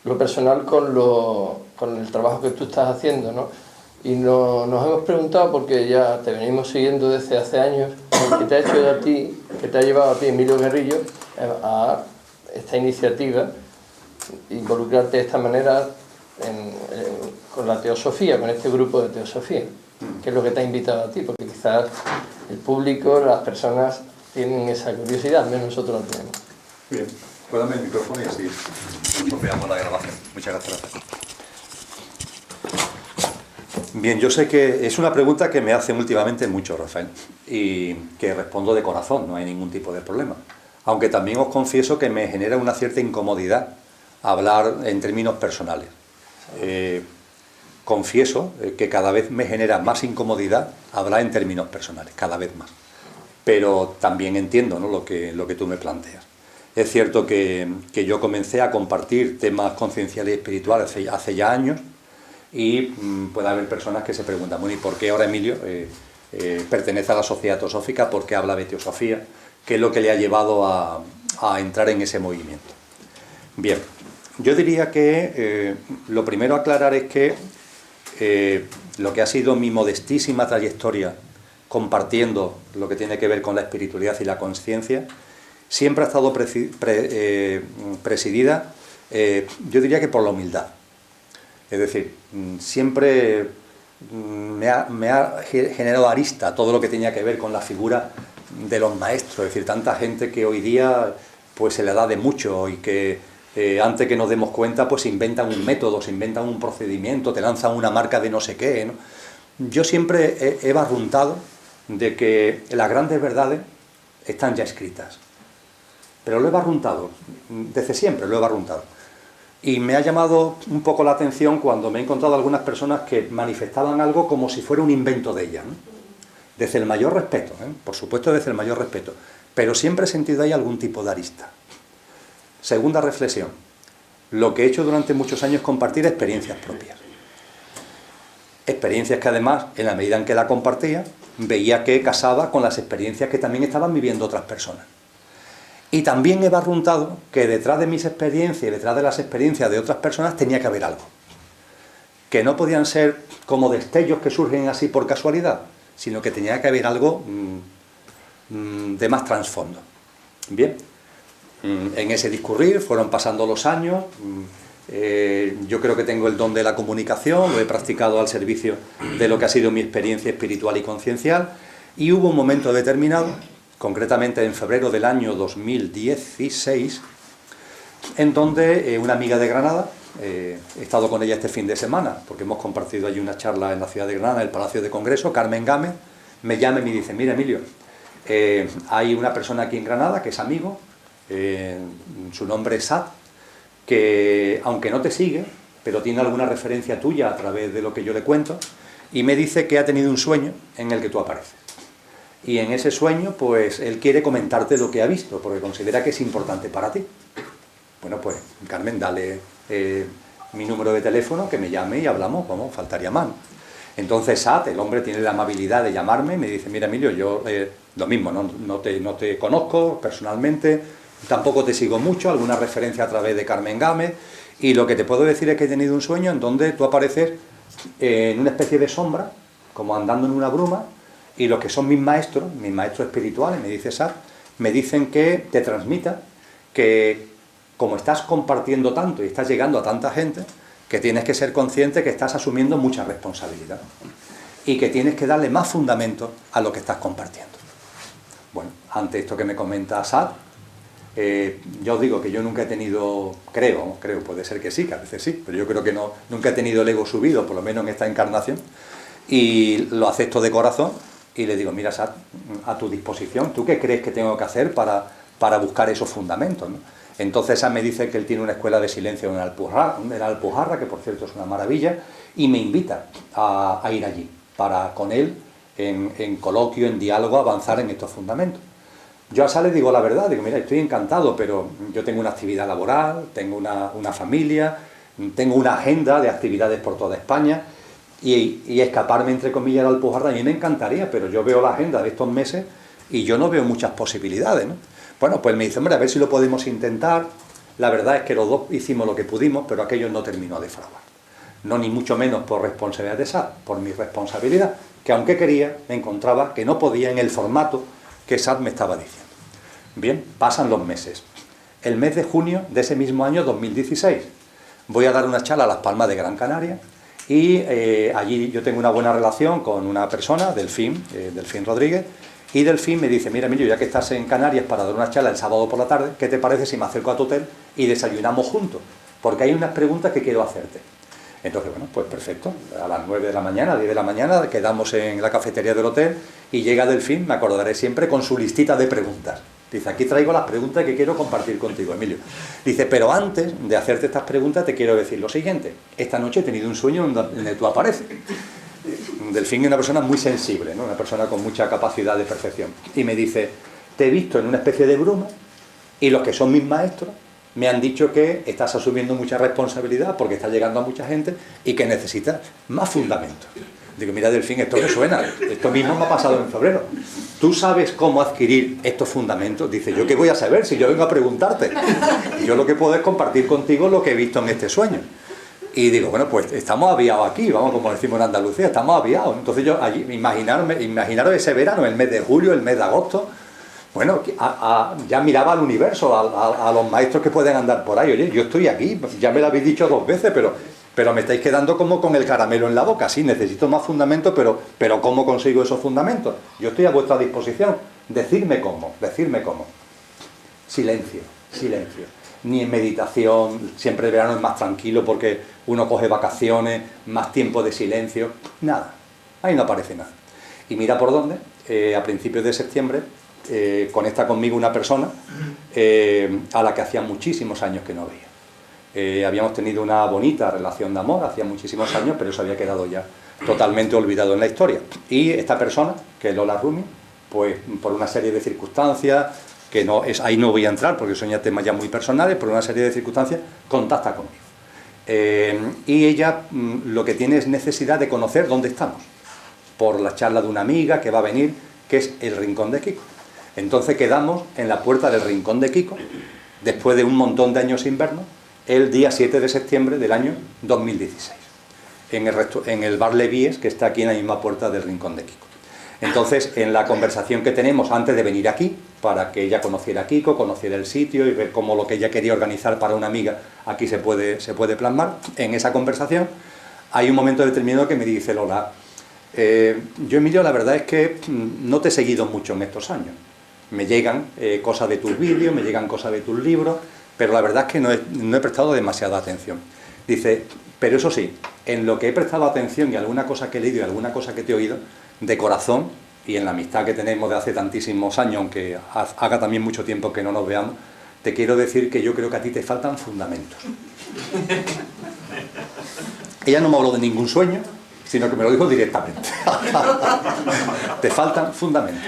Speaker 2: lo personal con el trabajo que tú estás haciendo, ¿no? Y nos hemos preguntado, porque ya te venimos siguiendo desde hace años, ¿qué te ha hecho a ti, qué te ha llevado a ti, Emilio Guerrillo, a esta iniciativa, involucrarte de esta manera con la teosofía, con este grupo de teosofía? ¿Qué es lo que te ha invitado a ti? Porque quizás el público, las personas tienen esa curiosidad, al menos nosotros la tenemos.
Speaker 1: Bien, pues dame el micrófono y así tropeamos la grabación. Muchas gracias. Bien, yo sé que es una pregunta que me hacen últimamente mucho, Rafael, y que respondo de corazón, no hay ningún tipo de problema. Aunque también os confieso que me genera una cierta incomodidad hablar en términos personales. Confieso que cada vez me genera más incomodidad hablar en términos personales, cada vez más. Pero también entiendo, ¿no?, lo que tú me planteas. Es cierto que yo comencé a compartir temas concienciales y espirituales hace ya años, y puede haber personas que se preguntan, bueno, ¿y por qué ahora Emilio pertenece a la sociedad teosófica? ¿Por qué habla de teosofía? ¿Qué es lo que le ha llevado a entrar en ese movimiento? Bien, yo diría que lo primero a aclarar es que lo que ha sido mi modestísima trayectoria compartiendo lo que tiene que ver con la espiritualidad y la conciencia siempre ha estado presidida, yo diría que por la humildad. Es decir, siempre me ha generado arista todo lo que tenía que ver con la figura de los maestros. Es decir, tanta gente que hoy día pues se le da de mucho y que antes que nos demos cuenta pues inventan un método, se inventan un procedimiento, te lanzan una marca de no sé qué, ¿no? Yo siempre he barruntado de que las grandes verdades están ya escritas. Pero lo he barruntado, desde siempre lo he barruntado. Y me ha llamado un poco la atención cuando me he encontrado algunas personas que manifestaban algo como si fuera un invento de ellas, ¿no? Desde el mayor respeto, por supuesto desde el mayor respeto, pero siempre he sentido ahí algún tipo de arista. Segunda reflexión, lo que he hecho durante muchos años es compartir experiencias propias. Experiencias que además, en la medida en que la compartía, veía que casaba con las experiencias que también estaban viviendo otras personas. Y también he barruntado que detrás de mis experiencias y detrás de las experiencias de otras personas tenía que haber algo. Que no podían ser como destellos que surgen así por casualidad, sino que tenía que haber algo de más trasfondo. Bien, en ese discurrir fueron pasando los años, yo creo que tengo el don de la comunicación, lo he practicado al servicio de lo que ha sido mi experiencia espiritual y conciencial, y hubo un momento determinado, concretamente en febrero del año 2016, en donde una amiga de Granada, he estado con ella este fin de semana, porque hemos compartido allí una charla en la ciudad de Granada, en el Palacio de Congreso, Carmen Gámez, me llama y me dice, mira Emilio, hay una persona aquí en Granada que es amigo, su nombre es Sad, que aunque no te sigue, pero tiene alguna referencia tuya a través de lo que yo le cuento, y me dice que ha tenido un sueño en el que tú apareces. Y en ese sueño, pues, él quiere comentarte lo que ha visto, porque considera que es importante para ti. Bueno, pues, Carmen, dale mi número de teléfono, que me llame y hablamos, vamos, faltaría más. Entonces Sat, el hombre, tiene la amabilidad de llamarme y me dice, mira, Emilio, yo lo mismo, no te conozco personalmente, tampoco te sigo mucho, alguna referencia a través de Carmen Gámez, y lo que te puedo decir es que he tenido un sueño en donde tú apareces en una especie de sombra, como andando en una bruma, y los que son mis maestros espirituales, me dice Sat, me dicen que te transmita que como estás compartiendo tanto y estás llegando a tanta gente, que tienes que ser consciente que estás asumiendo mucha responsabilidad y que tienes que darle más fundamento a lo que estás compartiendo. Bueno, ante esto que me comenta Sat, yo os digo que yo nunca he tenido, creo, puede ser que sí, que a veces sí, pero yo creo que no, nunca he tenido el ego subido, por lo menos en esta encarnación, y lo acepto de corazón y le digo, mira Sat, a tu disposición, ¿tú qué crees que tengo que hacer para buscar esos fundamentos, ¿no? Entonces Sat me dice que él tiene una escuela de silencio en Alpujarra, que por cierto es una maravilla, y me invita a ir allí, para con él, en coloquio, en diálogo, avanzar en estos fundamentos. Yo a Sat le digo la verdad, digo, mira, estoy encantado, pero yo tengo una actividad laboral, tengo una familia, tengo una agenda de actividades por toda España, y escaparme, entre comillas, de Alpujarra a mí me encantaría, pero yo veo la agenda de estos meses y yo no veo muchas posibilidades, ¿no? Bueno, pues me dice, hombre, a ver si lo podemos intentar. La verdad es que los dos hicimos lo que pudimos, pero aquello no terminó de fraguar. No ni mucho menos por responsabilidad de Sat, por mi responsabilidad, que aunque quería, me encontraba que no podía en el formato que Sat me estaba diciendo. Bien, pasan los meses. El mes de junio de ese mismo año, 2016, voy a dar una charla a Las Palmas de Gran Canaria y allí yo tengo una buena relación con una persona, Delfín Rodríguez, y Delfín me dice, mira Emilio, ya que estás en Canarias para dar una charla el sábado por la tarde, ¿qué te parece si me acerco a tu hotel y desayunamos juntos? Porque hay unas preguntas que quiero hacerte. Entonces, bueno, pues perfecto, a las 9 de la mañana, a 10 de la mañana, quedamos en la cafetería del hotel y llega Delfín, me acordaré siempre, con su listita de preguntas. Dice, aquí traigo las preguntas que quiero compartir contigo, Emilio. Dice, pero antes de hacerte estas preguntas te quiero decir lo siguiente, esta noche he tenido un sueño en el que tú apareces. Delfín es una persona muy sensible, ¿no? Una persona con mucha capacidad de percepción. Y me dice, te he visto en una especie de bruma y los que son mis maestros me han dicho que estás asumiendo mucha responsabilidad porque estás llegando a mucha gente y que necesitas más fundamentos. Digo, mira Delfín, esto me suena, esto mismo me ha pasado en febrero. ¿Tú sabes cómo adquirir estos fundamentos? Dice, ¿yo qué voy a saber si yo vengo a preguntarte? Yo lo que puedo es compartir contigo lo que he visto en este sueño. Y digo, bueno, pues estamos aviados aquí, vamos, como decimos en Andalucía, estamos aviados. Entonces yo, allí, imaginaros ese verano, el mes de julio, el mes de agosto, bueno, ya miraba al universo, a los maestros que pueden andar por ahí. Oye, yo estoy aquí, ya me lo habéis dicho 2 veces, pero me estáis quedando como con el caramelo en la boca. Sí, necesito más fundamentos, pero ¿cómo consigo esos fundamentos? Yo estoy a vuestra disposición. Decidme cómo. Silencio. Ni en meditación, siempre el verano es más tranquilo porque uno coge vacaciones, más tiempo de silencio, nada, ahí no aparece nada. Y mira por dónde, a principios de septiembre, conecta conmigo una persona a la que hacía muchísimos años que no veía. Habíamos tenido una bonita relación de amor, hacía muchísimos años, pero eso había quedado ya totalmente olvidado en la historia. Y esta persona, que es Lola Rumi, pues por una serie de circunstancias, que no es, ahí no voy a entrar porque son ya temas ya muy personales, por una serie de circunstancias, contacta conmigo. Y ella lo que tiene es necesidad de conocer dónde estamos, por la charla de una amiga que va a venir, que es el Rincón de Kiko. Entonces quedamos en la puerta del Rincón de Kiko, después de un montón de años sin vernos, el día 7 de septiembre del año 2016, en el bar Levíes, que está aquí en la misma puerta del Rincón de Kiko. Entonces, en la conversación que tenemos antes de venir aquí, para que ella conociera a Kiko, conociera el sitio y ver cómo lo que ella quería organizar para una amiga aquí se puede plasmar, en esa conversación hay un momento determinado que me dice Lola, yo Emilio, la verdad es que no te he seguido mucho en estos años. Me llegan cosas de tus vídeos, me llegan cosas de tus libros, pero la verdad es que no he prestado demasiada atención. Dice, pero eso sí, en lo que he prestado atención y alguna cosa que he leído y alguna cosa que te he oído, de corazón, y en la amistad que tenemos de hace tantísimos años, aunque haga también mucho tiempo que no nos veamos, te quiero decir que yo creo que a ti te faltan fundamentos. Ella no me habló de ningún sueño, sino que me lo dijo directamente. Te faltan fundamentos.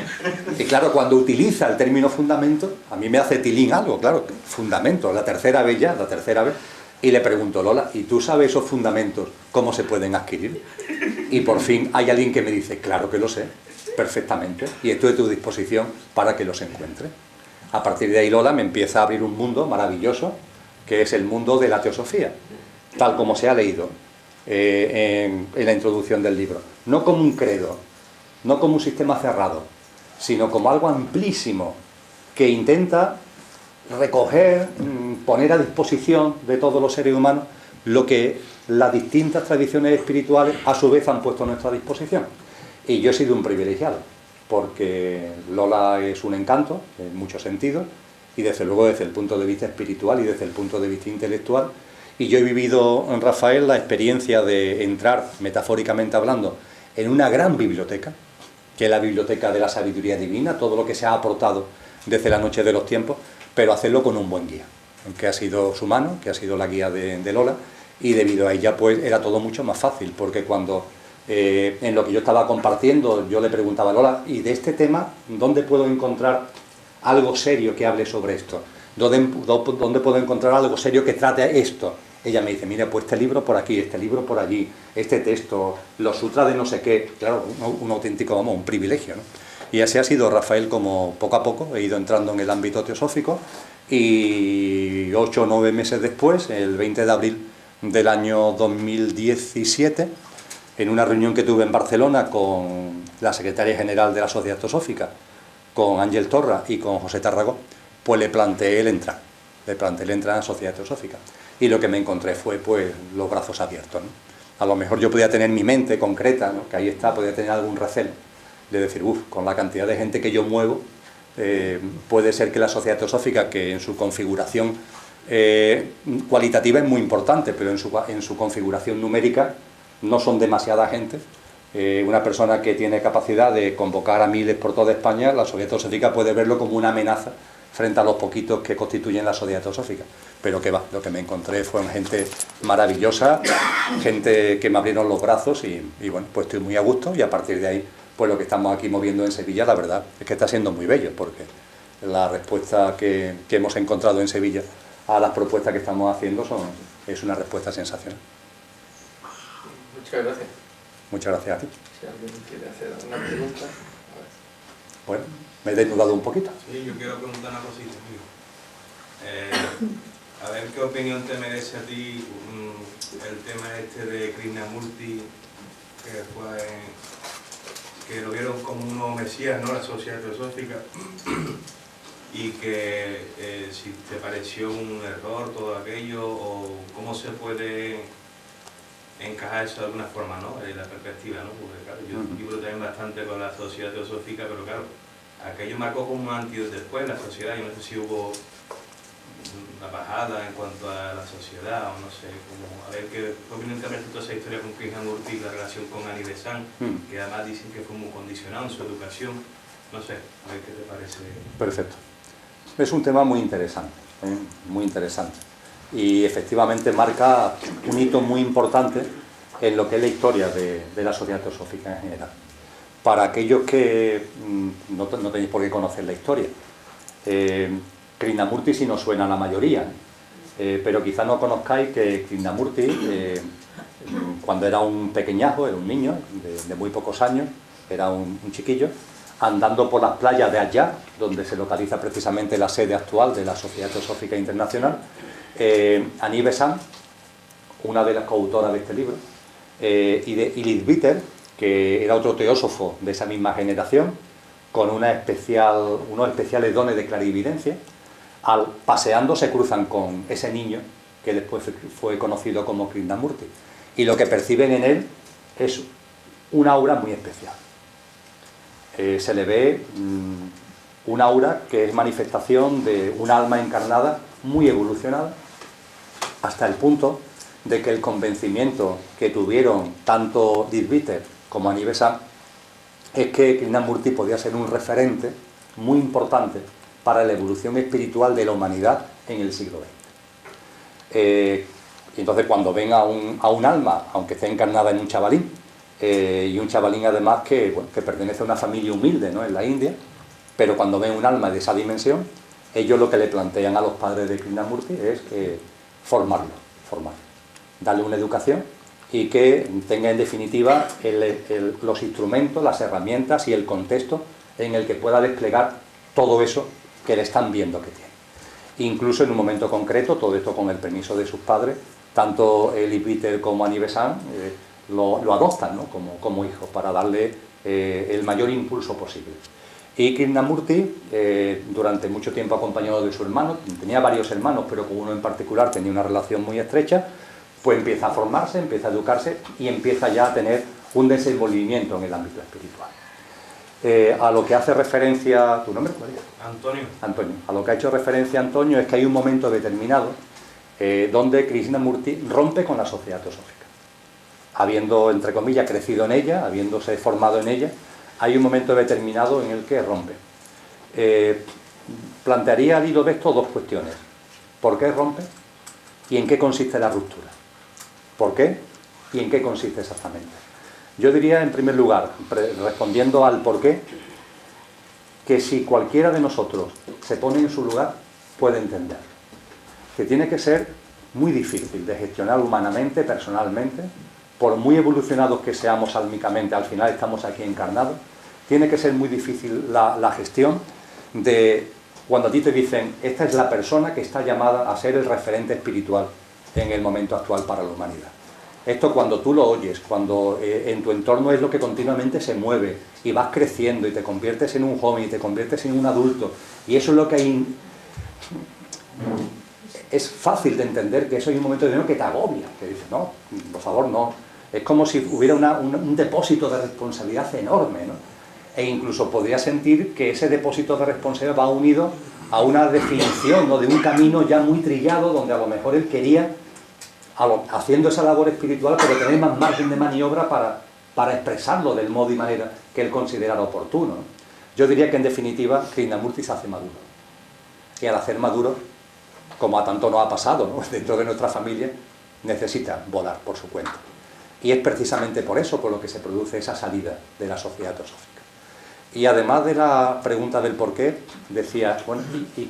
Speaker 1: Y claro, cuando utiliza el término fundamento, a mí me hace tilín algo, claro, fundamentos, la tercera vez ya, la tercera vez. Y le pregunto, Lola, ¿y tú sabes esos fundamentos cómo se pueden adquirir? Y por fin hay alguien que me dice, claro que lo sé, perfectamente, y estoy a tu disposición para que los encuentre. A partir de ahí Lola me empieza a abrir un mundo maravilloso, que es el mundo de la teosofía, tal como se ha leído en la introducción del libro. No como un credo, no como un sistema cerrado, sino como algo amplísimo que intenta recoger, poner a disposición de todos los seres humanos lo que las distintas tradiciones espirituales a su vez han puesto a nuestra disposición. Y yo he sido un privilegiado, porque Lola es un encanto en muchos sentidos, y desde luego desde el punto de vista espiritual y desde el punto de vista intelectual. Y yo he vivido, en Rafael, la experiencia de entrar, metafóricamente hablando, en una gran biblioteca, que es la biblioteca de la sabiduría divina, todo lo que se ha aportado desde la noche de los tiempos, pero hacerlo con un buen guía, que ha sido su mano, que ha sido la guía de Lola, y debido a ella pues era todo mucho más fácil, porque cuando en lo que yo estaba compartiendo yo le preguntaba a Lola, ¿y de este tema dónde puedo encontrar algo serio que hable sobre esto? ¿Dónde puedo encontrar algo serio que trate esto? Ella me dice, mira, pues este libro por aquí, este libro por allí, este texto, los sutras de no sé qué. Claro, un auténtico, vamos, un privilegio, ¿no? Y así ha sido, Rafael, como poco a poco he ido entrando en el ámbito teosófico, y 8 o 9 meses después, el 20 de abril del año 2017, en una reunión que tuve en Barcelona con la secretaria general de la Sociedad Teosófica, con Ángel Torra y con José Tarragó, pues le planteé el entrar en la Sociedad Teosófica. Y lo que me encontré fue pues los brazos abiertos, ¿no? A lo mejor yo podía tener mi mente concreta, ¿no? Que ahí está, podía tener algún recelo de decir, con la cantidad de gente que yo muevo, puede ser que la Sociedad Teosófica, que en su configuración cualitativa es muy importante, pero en su configuración numérica no son demasiada gente. Una persona que tiene capacidad de convocar a miles por toda España, la Sociedad Teosófica puede verlo como una amenaza frente a los poquitos que constituyen la Sociedad Teosófica. Pero que va, lo que me encontré fue gente maravillosa, gente que me abrieron los brazos y bueno, pues estoy muy a gusto, y a partir de ahí, pues lo que estamos aquí moviendo en Sevilla, la verdad es que está siendo muy bello, porque la respuesta que hemos encontrado en Sevilla a las propuestas que estamos haciendo es una respuesta sensacional.
Speaker 2: Muchas gracias.
Speaker 1: Muchas gracias a ti.
Speaker 2: Si alguien quiere hacer alguna pregunta.
Speaker 1: Bueno, me he desnudado un poquito.
Speaker 3: Sí, yo quiero preguntar una cosita, amigo. A ver qué opinión te merece a ti el tema este de Krishnamurti, que lo vieron como un nuevo mesías, ¿no? La Sociedad Teosófica, y que si te pareció un error todo aquello, o cómo se puede encajar eso de alguna forma, ¿no? La perspectiva, ¿no? Porque claro, yo vibro también bastante con la Sociedad Teosófica, pero claro, aquello marcó como un antes y un después en la sociedad. Yo no sé si hubo una bajada en cuanto a la sociedad, o no sé, como a ver qué opinión te merece toda esa historia con Krishnamurti y la relación con Ani Besant, que además dicen que fue muy condicionado en su educación. No sé, a ver qué te parece.
Speaker 1: Perfecto. Es un tema muy interesante, muy interesante. Y efectivamente marca un hito muy importante en lo que es la historia de la Sociedad Teosófica en general. Para aquellos que no tenéis por qué conocer la historia, Krishnamurti sí nos suena a la mayoría, pero quizá no conozcáis que Krishnamurti, cuando era un pequeñajo, era un niño de muy pocos años, era un chiquillo, andando por las playas de Ayar, donde se localiza precisamente la sede actual de la Sociedad Teosófica Internacional, Ani Besant, una de las coautoras de este libro, y de Leadbeater, que era otro teósofo de esa misma generación, con unos especiales dones de clarividencia, paseando se cruzan con ese niño que después fue conocido como Krishnamurti, y lo que perciben en él es un aura muy especial. Se le ve un aura que es manifestación de un alma encarnada muy evolucionada, hasta el punto de que el convencimiento que tuvieron tanto Leadbeater como Ani Besant es que Krishnamurti podía ser un referente muy importante para la evolución espiritual de la humanidad en el siglo XX. Y entonces cuando ven a un alma, aunque esté encarnada en un chavalín, y un chavalín además que pertenece a una familia humilde, ¿no?, en la India, pero cuando ven un alma de esa dimensión, ellos lo que le plantean a los padres de Krishnamurti es formarlo, darle una educación y que tenga en definitiva los instrumentos, las herramientas y el contexto en el que pueda desplegar todo eso que le están viendo que tiene. Incluso en un momento concreto, todo esto con el permiso de sus padres, tanto Elie Wiesel como Annie Besant lo adoptan, ¿no?, como hijo, para darle el mayor impulso posible. Y Krishnamurti, durante mucho tiempo acompañado de su hermano, tenía varios hermanos, pero con uno en particular tenía una relación muy estrecha, pues empieza a formarse, empieza a educarse y empieza ya a tener un desenvolvimiento en el ámbito espiritual. A lo que hace referencia... ¿Tu nombre cuál es?
Speaker 3: Antonio.
Speaker 1: Antonio. A lo que ha hecho referencia Antonio es que hay un momento determinado donde Krishnamurti rompe con la sociedad teosófica. Habiendo, entre comillas, crecido en ella, habiéndose formado en ella, hay un momento determinado en el que rompe. Plantearía al hilo de esto dos cuestiones. ¿Por qué rompe? ¿Y en qué consiste la ruptura? ¿Por qué? ¿Y en qué consiste exactamente? Yo diría, en primer lugar, respondiendo al por qué, que si cualquiera de nosotros se pone en su lugar, puede entenderlo. Que tiene que ser muy difícil de gestionar humanamente, personalmente, por muy evolucionados que seamos álmicamente, al final estamos aquí encarnados, tiene que ser muy difícil la gestión de cuando a ti te dicen, esta es la persona que está llamada a ser el referente espiritual en el momento actual para la humanidad. Esto cuando tú lo oyes, cuando en tu entorno es lo que continuamente se mueve y vas creciendo y te conviertes en un joven y te conviertes en un adulto, y eso es lo que hay... Es fácil de entender que eso hay un momento de que te agobia, que dices, no, por favor, no. Es como si hubiera un depósito de responsabilidad enorme, ¿no? E incluso podría sentir que ese depósito de responsabilidad va unido a una definición, ¿no?, de un camino ya muy trillado, donde a lo mejor él quería, haciendo esa labor espiritual, pero tener más margen de maniobra para expresarlo del modo y manera que él considerara oportuno, ¿no? Yo diría que en definitiva Krishnamurti se hace maduro. Y al hacer maduro, como a tanto nos ha pasado, ¿no?, dentro de nuestra familia, necesita volar por su cuenta. Y es precisamente por eso por lo que se produce esa salida de la sociedad teosófica. Y además de la pregunta del por qué, decía, bueno, ¿y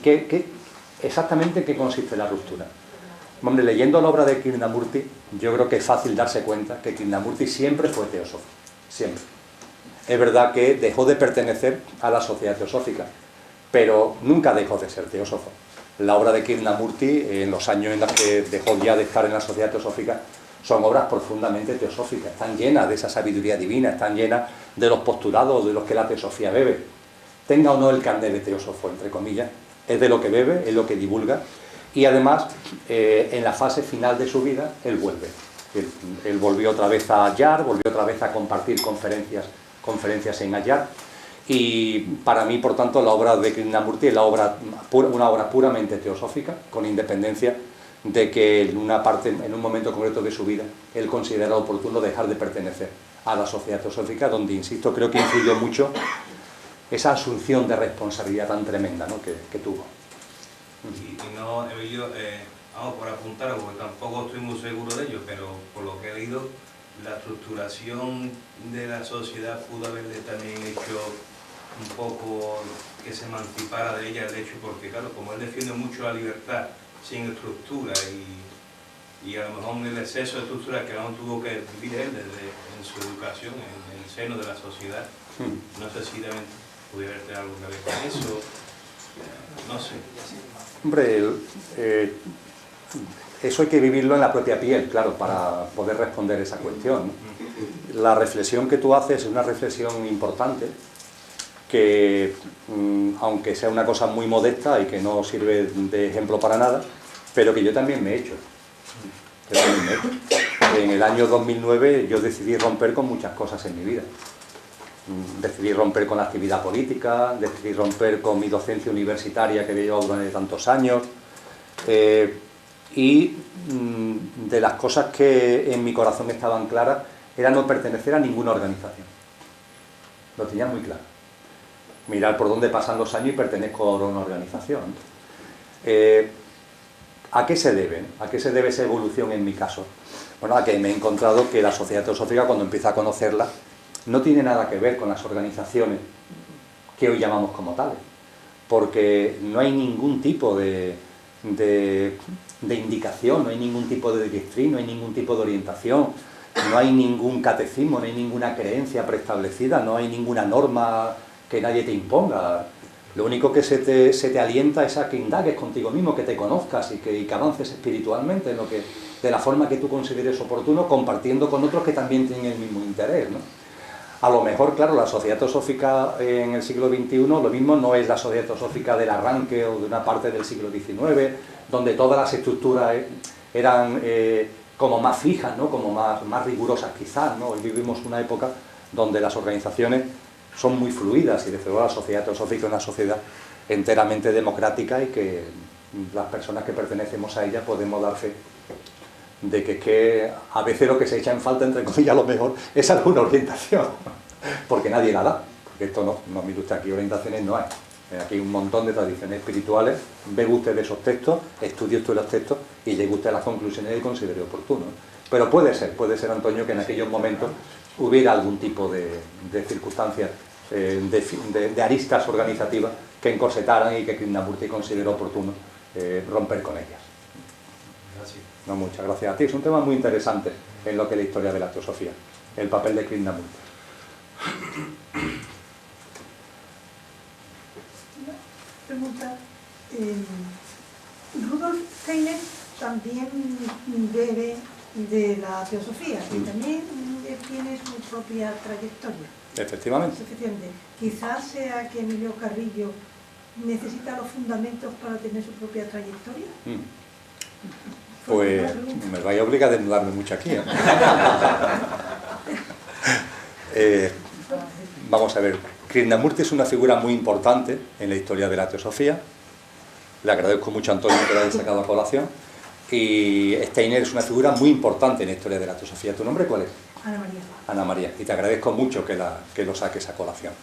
Speaker 1: exactamente qué consiste la ruptura? Hombre, leyendo la obra de Krishnamurti, yo creo que es fácil darse cuenta que Krishnamurti siempre fue teósofo, siempre. Es verdad que dejó de pertenecer a la sociedad teosófica, pero nunca dejó de ser teósofo. La obra de Krishnamurti, en los años en los que dejó ya de estar en la sociedad teosófica, son obras profundamente teosóficas, están llenas de esa sabiduría divina, están llenas de los postulados de los que la teosofía bebe. Tenga o no el carnet de teósofo, entre comillas, es de lo que bebe, es lo que divulga, y además, en la fase final de su vida, él vuelve. Él volvió otra vez a Ayar, volvió otra vez a compartir conferencias en Ayar, y para mí, por tanto, la obra de Krishnamurti es una obra puramente teosófica, con independencia de que en un momento concreto de su vida, él considera oportuno dejar de pertenecer a la sociedad teosófica, donde, insisto, creo que influyó mucho esa asunción de responsabilidad tan tremenda, ¿no?, que tuvo.
Speaker 3: Y no, Emilio, vamos por apuntar, porque tampoco estoy muy seguro de ello, pero por lo que he leído, la estructuración de la sociedad pudo haberle también hecho un poco que se emancipara de ella el hecho, porque claro, como él defiende mucho la libertad sin estructura y a lo mejor el exceso de estructura que aún tuvo que vivir él en su educación, en el seno de la sociedad, no sé si también pudiera tener algo que ver con eso, no sé.
Speaker 1: Hombre, eso hay que vivirlo en la propia piel, claro, para poder responder esa cuestión, ¿no? La reflexión que tú haces es una reflexión importante, que aunque sea una cosa muy modesta y que no sirve de ejemplo para nada, pero que yo también me he hecho. En el año 2009 yo decidí romper con muchas cosas en mi vida. Decidí romper con la actividad política, decidí romper con mi docencia universitaria que había llevado durante tantos años, y de las cosas que en mi corazón estaban claras era no pertenecer a ninguna organización. Lo tenía muy claro. mirar por dónde pasan los años y pertenezco a una organización. ¿A qué se debe? ¿A qué se debe esa evolución en mi caso? Bueno, a que me he encontrado que la Sociedad Teosófica, cuando empiezo a conocerla, no tiene nada que ver con las organizaciones que hoy llamamos como tales, porque no hay ningún tipo de indicación, no hay ningún tipo de directriz, no hay ningún tipo de orientación, no hay ningún catecismo, no hay ninguna creencia preestablecida, no hay ninguna norma que nadie te imponga. Lo único que se te alienta es a que indagues contigo mismo, que te conozcas y que avances espiritualmente de la forma que tú consideres oportuno, compartiendo con otros que también tienen el mismo interés, ¿no? A lo mejor, claro, la Sociedad Teosófica en el siglo XXI, lo mismo no es la Sociedad Teosófica del arranque o de una parte del siglo XIX, donde todas las estructuras eran como más fijas, ¿no? Como más rigurosas quizás, ¿no? Hoy vivimos una época donde las organizaciones son muy fluidas y desde luego la Sociedad Teosófica es una sociedad enteramente democrática y que las personas que pertenecemos a ella podemos dar fe de que a veces lo que se echa en falta, entre comillas, a lo mejor es alguna orientación, porque nadie la da, porque esto no mire usted, aquí orientaciones no hay. Aquí hay un montón de tradiciones espirituales, ve usted de esos textos, estudie usted los textos y llegue usted a las conclusiones que considere oportuno. Pero puede ser, Antonio, que en aquellos momentos hubiera algún tipo de circunstancias, de aristas organizativas que encorsetaran y que Krishnamurti consideró oportuno romper con ellas.
Speaker 3: Gracias.
Speaker 1: No, muchas gracias a ti. Es un tema muy interesante en lo que es la historia de la teosofía, el papel de Krishnamurti.
Speaker 4: Pregunta, Rudolf Steiner también bebe de la teosofía y también tiene su propia trayectoria.
Speaker 1: Efectivamente.
Speaker 4: Efectivamente. Quizás sea que Emilio Carrillo necesita los fundamentos para tener su propia trayectoria.
Speaker 1: Pues me vais a obligar a desnudarme mucho aquí, ¿eh? Vamos a ver, Krishnamurti es una figura muy importante en la historia de la teosofía. Le agradezco mucho a Antonio que la haya sacado a colación. Y Steiner es una figura muy importante en la historia de la teosofía. ¿Tu nombre cuál es?
Speaker 4: Ana María.
Speaker 1: Ana María. Y te agradezco mucho que lo saques a colación.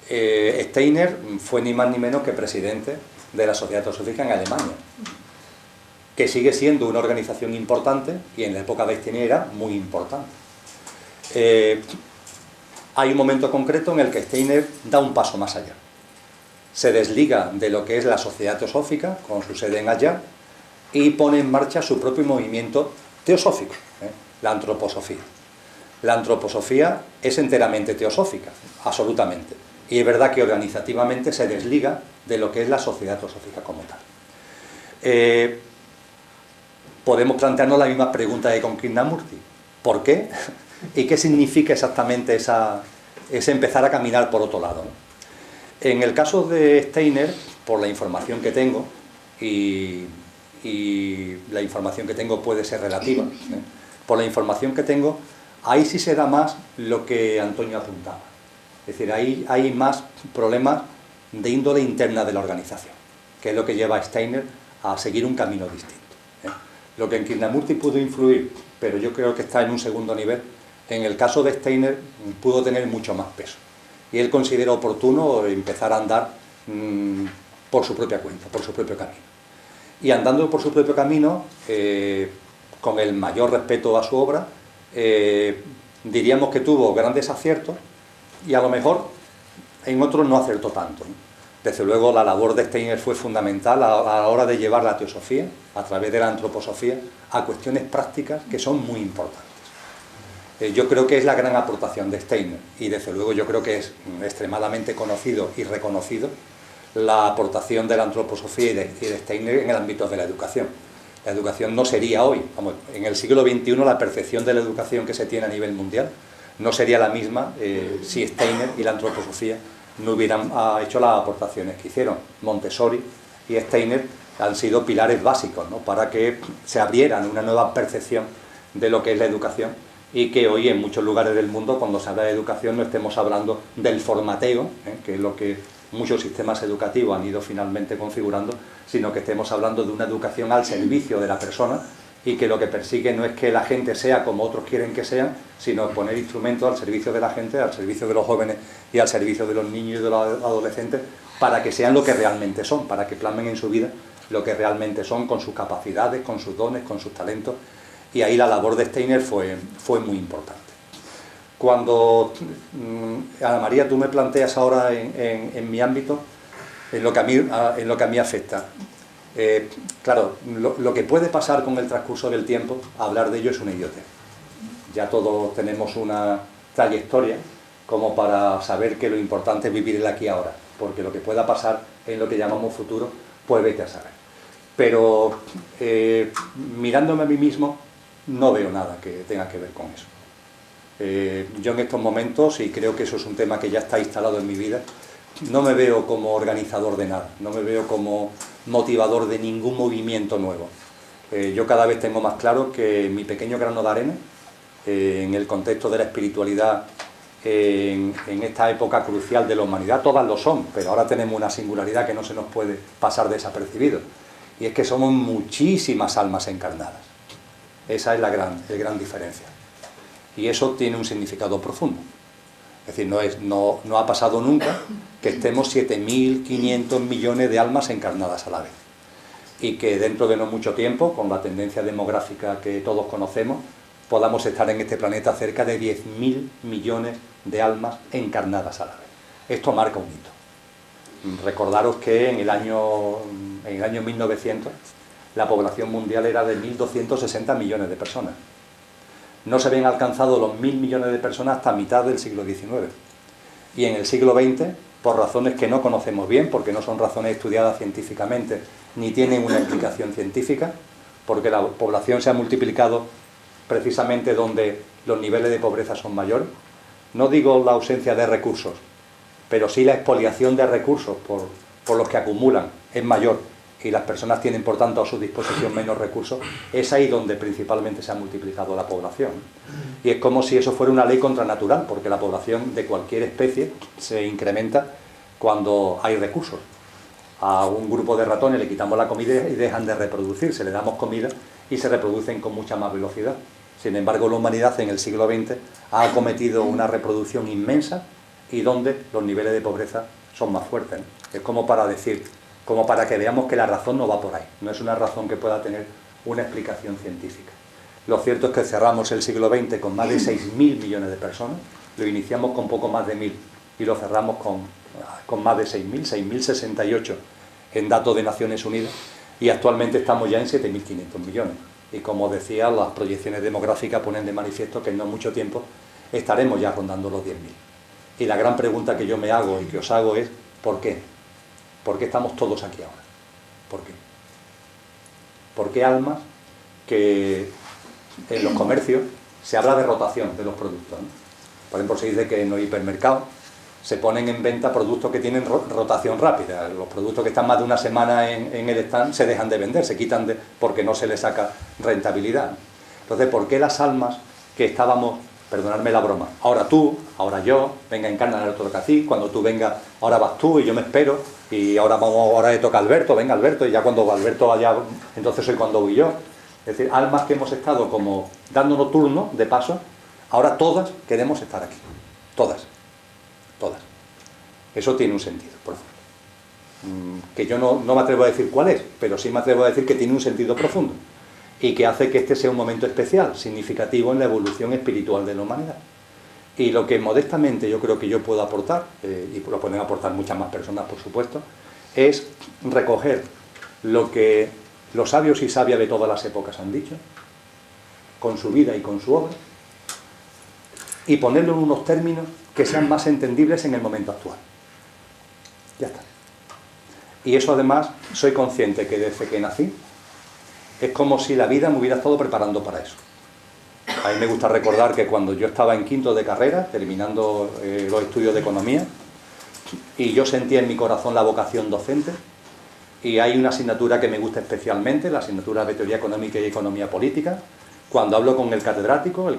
Speaker 1: Steiner fue ni más ni menos que presidente de la Sociedad Teosófica en Alemania, que sigue siendo una organización importante y en la época de Steiner era muy importante. Hay un momento concreto en el que Steiner da un paso más allá. Se desliga de lo que es la Sociedad Teosófica, con su sede en Allá, y pone en marcha su propio movimiento teosófico, la antroposofía. La antroposofía es enteramente teosófica, absolutamente. Y es verdad que organizativamente se desliga de lo que es la Sociedad Teosófica como tal. Podemos plantearnos la misma pregunta que con Krishnamurti. ¿Por qué? ¿Y qué significa exactamente ese empezar a caminar por otro lado, ¿no? En el caso de Steiner, por la información que tengo, y la información que tengo puede ser relativa, por la información que tengo, ahí sí se da más lo que Antonio apuntaba. Es decir, ahí hay más problemas de índole interna de la organización, que es lo que lleva a Steiner a seguir un camino distinto. Lo que en Krishnamurti pudo influir, pero yo creo que está en un segundo nivel, en el caso de Steiner pudo tener mucho más peso. Y él considera oportuno empezar a andar por su propia cuenta, por su propio camino. Y andando por su propio camino, con el mayor respeto a su obra, diríamos que tuvo grandes aciertos y a lo mejor en otros no acertó tanto, ¿no? Desde luego la labor de Steiner fue fundamental a la hora de llevar la teosofía, a través de la antroposofía, a cuestiones prácticas que son muy importantes. Yo creo que es la gran aportación de Steiner y desde luego yo creo que es extremadamente conocido y reconocido la aportación de la antroposofía y de Steiner en el ámbito de la educación. La educación no sería hoy, vamos, en el siglo XXI la percepción de la educación que se tiene a nivel mundial no sería la misma si Steiner y la antroposofía no hubieran hecho las aportaciones que hicieron. Montessori y Steiner han sido pilares básicos, ¿no?, para que se abrieran una nueva percepción de lo que es la educación y que hoy en muchos lugares del mundo, cuando se habla de educación, no estemos hablando del formateo, que es lo que muchos sistemas educativos han ido finalmente configurando, sino que estemos hablando de una educación al servicio de la persona y que lo que persigue no es que la gente sea como otros quieren que sean, sino poner instrumentos al servicio de la gente, al servicio de los jóvenes y al servicio de los niños y de los adolescentes, para que sean lo que realmente son, para que plasmen en su vida lo que realmente son, con sus capacidades, con sus dones, con sus talentos. Y ahí la labor de Steiner fue muy importante. Cuando, Ana María, tú me planteas ahora en mi ámbito, en lo que a mí afecta, claro, lo que puede pasar con el transcurso del tiempo, hablar de ello es una idiotez. Ya todos tenemos una trayectoria como para saber que lo importante es vivir el aquí y ahora, porque lo que pueda pasar en lo que llamamos futuro, pues vete a saber. Pero mirándome a mí mismo, no veo nada que tenga que ver con eso. Yo en estos momentos, y creo que eso es un tema que ya está instalado en mi vida, no me veo como organizador de nada, no me veo como motivador de ningún movimiento nuevo. Yo cada vez tengo más claro que mi pequeño grano de arena, en el contexto de la espiritualidad, en esta época crucial de la humanidad, todas lo son, pero ahora tenemos una singularidad que no se nos puede pasar desapercibido, y es que somos muchísimas almas encarnadas. Esa es la gran diferencia. Y eso tiene un significado profundo. Es decir, no ha pasado nunca que estemos 7.500 millones de almas encarnadas a la vez. Y que dentro de no mucho tiempo, con la tendencia demográfica que todos conocemos, podamos estar en este planeta cerca de 10.000 millones de almas encarnadas a la vez. Esto marca un hito. Recordaros que en el año 1900 la población mundial era de 1.260 millones de personas. No se habían alcanzado los 1.000 millones de personas hasta mitad del siglo XIX. Y en el siglo XX, por razones que no conocemos bien, porque no son razones estudiadas científicamente, ni tienen una explicación científica, porque la población se ha multiplicado precisamente donde los niveles de pobreza son mayores. No digo la ausencia de recursos, pero sí la expoliación de recursos por los que acumulan es mayor, y las personas tienen por tanto a su disposición menos recursos. Es ahí donde principalmente se ha multiplicado la población. Y es como si eso fuera una ley contranatural, porque la población de cualquier especie se incrementa cuando hay recursos. A un grupo de ratones le quitamos la comida y dejan de reproducirse, le damos comida y se reproducen con mucha más velocidad. Sin embargo, la humanidad en el siglo XX ha acometido una reproducción inmensa y donde los niveles de pobreza son más fuertes, ¿no? Es como para decir, como para que veamos que la razón no va por ahí, no es una razón que pueda tener una explicación científica. Lo cierto es que cerramos el siglo XX con más de 6.000 millones de personas, lo iniciamos con poco más de 1.000 y lo cerramos con más de 6.000, 6.068 en datos de Naciones Unidas, y actualmente estamos ya en 7.500 millones. Y como decía, las proyecciones demográficas ponen de manifiesto que en no mucho tiempo estaremos ya rondando los 10.000. Y la gran pregunta que yo me hago y que os hago es, ¿por qué? ¿Por qué estamos todos aquí ahora? ¿Por qué? ¿Por qué almas que en los comercios se habla de rotación de los productos, ¿no? Por ejemplo, se dice que en los hipermercados se ponen en venta productos que tienen rotación rápida. Los productos que están más de una semana en el stand se dejan de vender, se quitan porque no se les saca rentabilidad. Entonces, ¿por qué las almas que estábamos, perdonadme la broma, ahora tú, ahora yo, venga, encarna el otro que a ti, cuando tú vengas, ahora vas tú y yo me espero, y ahora le toca a Alberto, venga Alberto, y ya cuando Alberto vaya, entonces soy cuando voy yo. Es decir, almas que hemos estado como dándonos turno de paso, ahora todas queremos estar aquí, todas. Eso tiene un sentido profundo, que yo no me atrevo a decir cuál es, pero sí me atrevo a decir que tiene un sentido profundo y que hace que este sea un momento especial, significativo en la evolución espiritual de la humanidad. Y lo que modestamente yo creo que yo puedo aportar, y lo pueden aportar muchas más personas por supuesto, es recoger lo que los sabios y sabias de todas las épocas han dicho, con su vida y con su obra, y ponerlo en unos términos que sean más entendibles en el momento actual. Ya está. Y eso además, soy consciente que desde que nací, es como si la vida me hubiera estado preparando para eso. A mí me gusta recordar que cuando yo estaba en quinto de carrera, terminando los estudios de economía, y yo sentía en mi corazón la vocación docente, y hay una asignatura que me gusta especialmente, la asignatura de teoría económica y economía política. Cuando hablo con el catedrático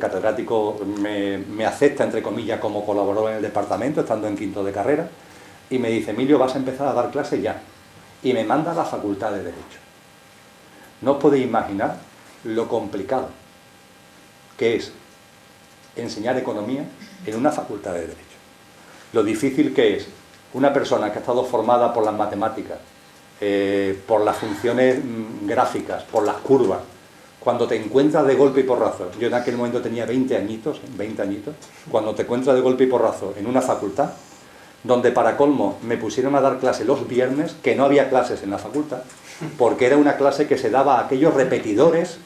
Speaker 1: me acepta, entre comillas, como colaborador en el departamento, estando en quinto de carrera, y me dice, Emilio, vas a empezar a dar clases ya, y me manda a la Facultad de Derecho. No os podéis imaginar lo complicado que es enseñar economía en una facultad de Derecho. Lo difícil que es una persona que ha estado formada por las matemáticas, por las funciones gráficas, por las curvas, cuando te encuentras de golpe y porrazo, yo en aquel momento tenía 20 añitos, cuando te encuentras de golpe y porrazo en una facultad, donde para colmo me pusieron a dar clase los viernes, que no había clases en la facultad, porque era una clase que se daba a aquellos repetidores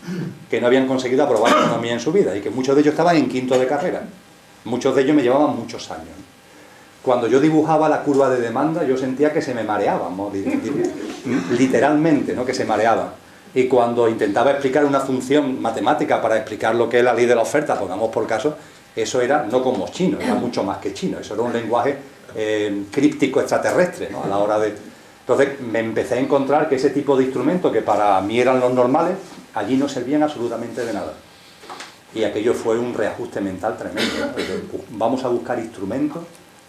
Speaker 1: que no habían conseguido aprobar economía en su vida, y que muchos de ellos estaban en quinto de carrera, muchos de ellos me llevaban muchos años. Cuando yo dibujaba la curva de demanda, yo sentía que se me mareaban, ¿no? Literalmente, ¿no? Que se mareaban. Y cuando intentaba explicar una función matemática para explicar lo que es la ley de la oferta, pongamos por caso, eso era no como chino, era mucho más que chino, eso era un lenguaje críptico extraterrestre, ¿no? A la hora de... Entonces me empecé a encontrar que ese tipo de instrumentos, que para mí eran los normales, allí no servían absolutamente de nada. Y aquello fue un reajuste mental tremendo, ¿no? Vamos a buscar instrumentos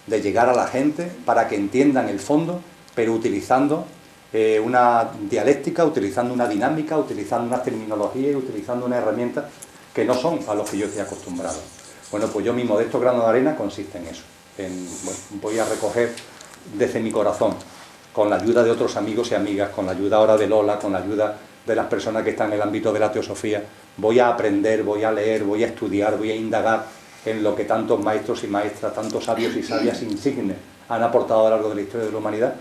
Speaker 1: de llegar a la gente para que entiendan el fondo, pero utilizando una dialéctica, utilizando una dinámica, utilizando una terminología y utilizando una herramienta que no son a los que yo estoy acostumbrado. Bueno, pues yo mi modesto grano de arena consiste en eso. Bueno, voy a recoger desde mi corazón, con la ayuda de otros amigos y amigas, con la ayuda ahora de Lola, con la ayuda de las personas que están en el ámbito de la teosofía, voy a aprender, voy a leer, voy a estudiar, voy a indagar en lo que tantos maestros y maestras, tantos sabios y sabias insignes han aportado a lo largo de la historia de la humanidad,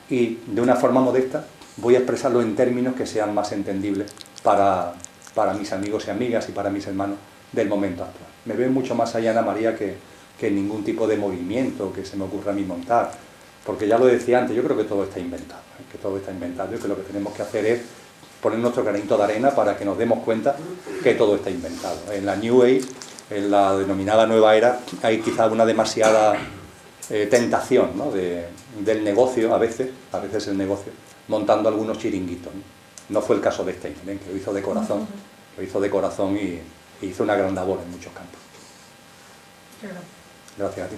Speaker 1: y de una forma modesta voy a expresarlo en términos que sean más entendibles para mis amigos y amigas y para mis hermanos del momento actual. Me veo mucho más allá, Ana María, que ningún tipo de movimiento que se me ocurra a mí montar, porque ya lo decía antes, yo creo que todo está inventado, que todo está inventado, y que lo que tenemos que hacer es poner nuestro granito de arena para que nos demos cuenta que todo está inventado. En la New Age, en la denominada Nueva Era, hay quizá una demasiada tentación, ¿no? del negocio, a veces el negocio, montando algunos chiringuitos, ¿no? No fue el caso de Steiner, que lo hizo de corazón y hizo una gran labor en muchos campos. Gracias a ti.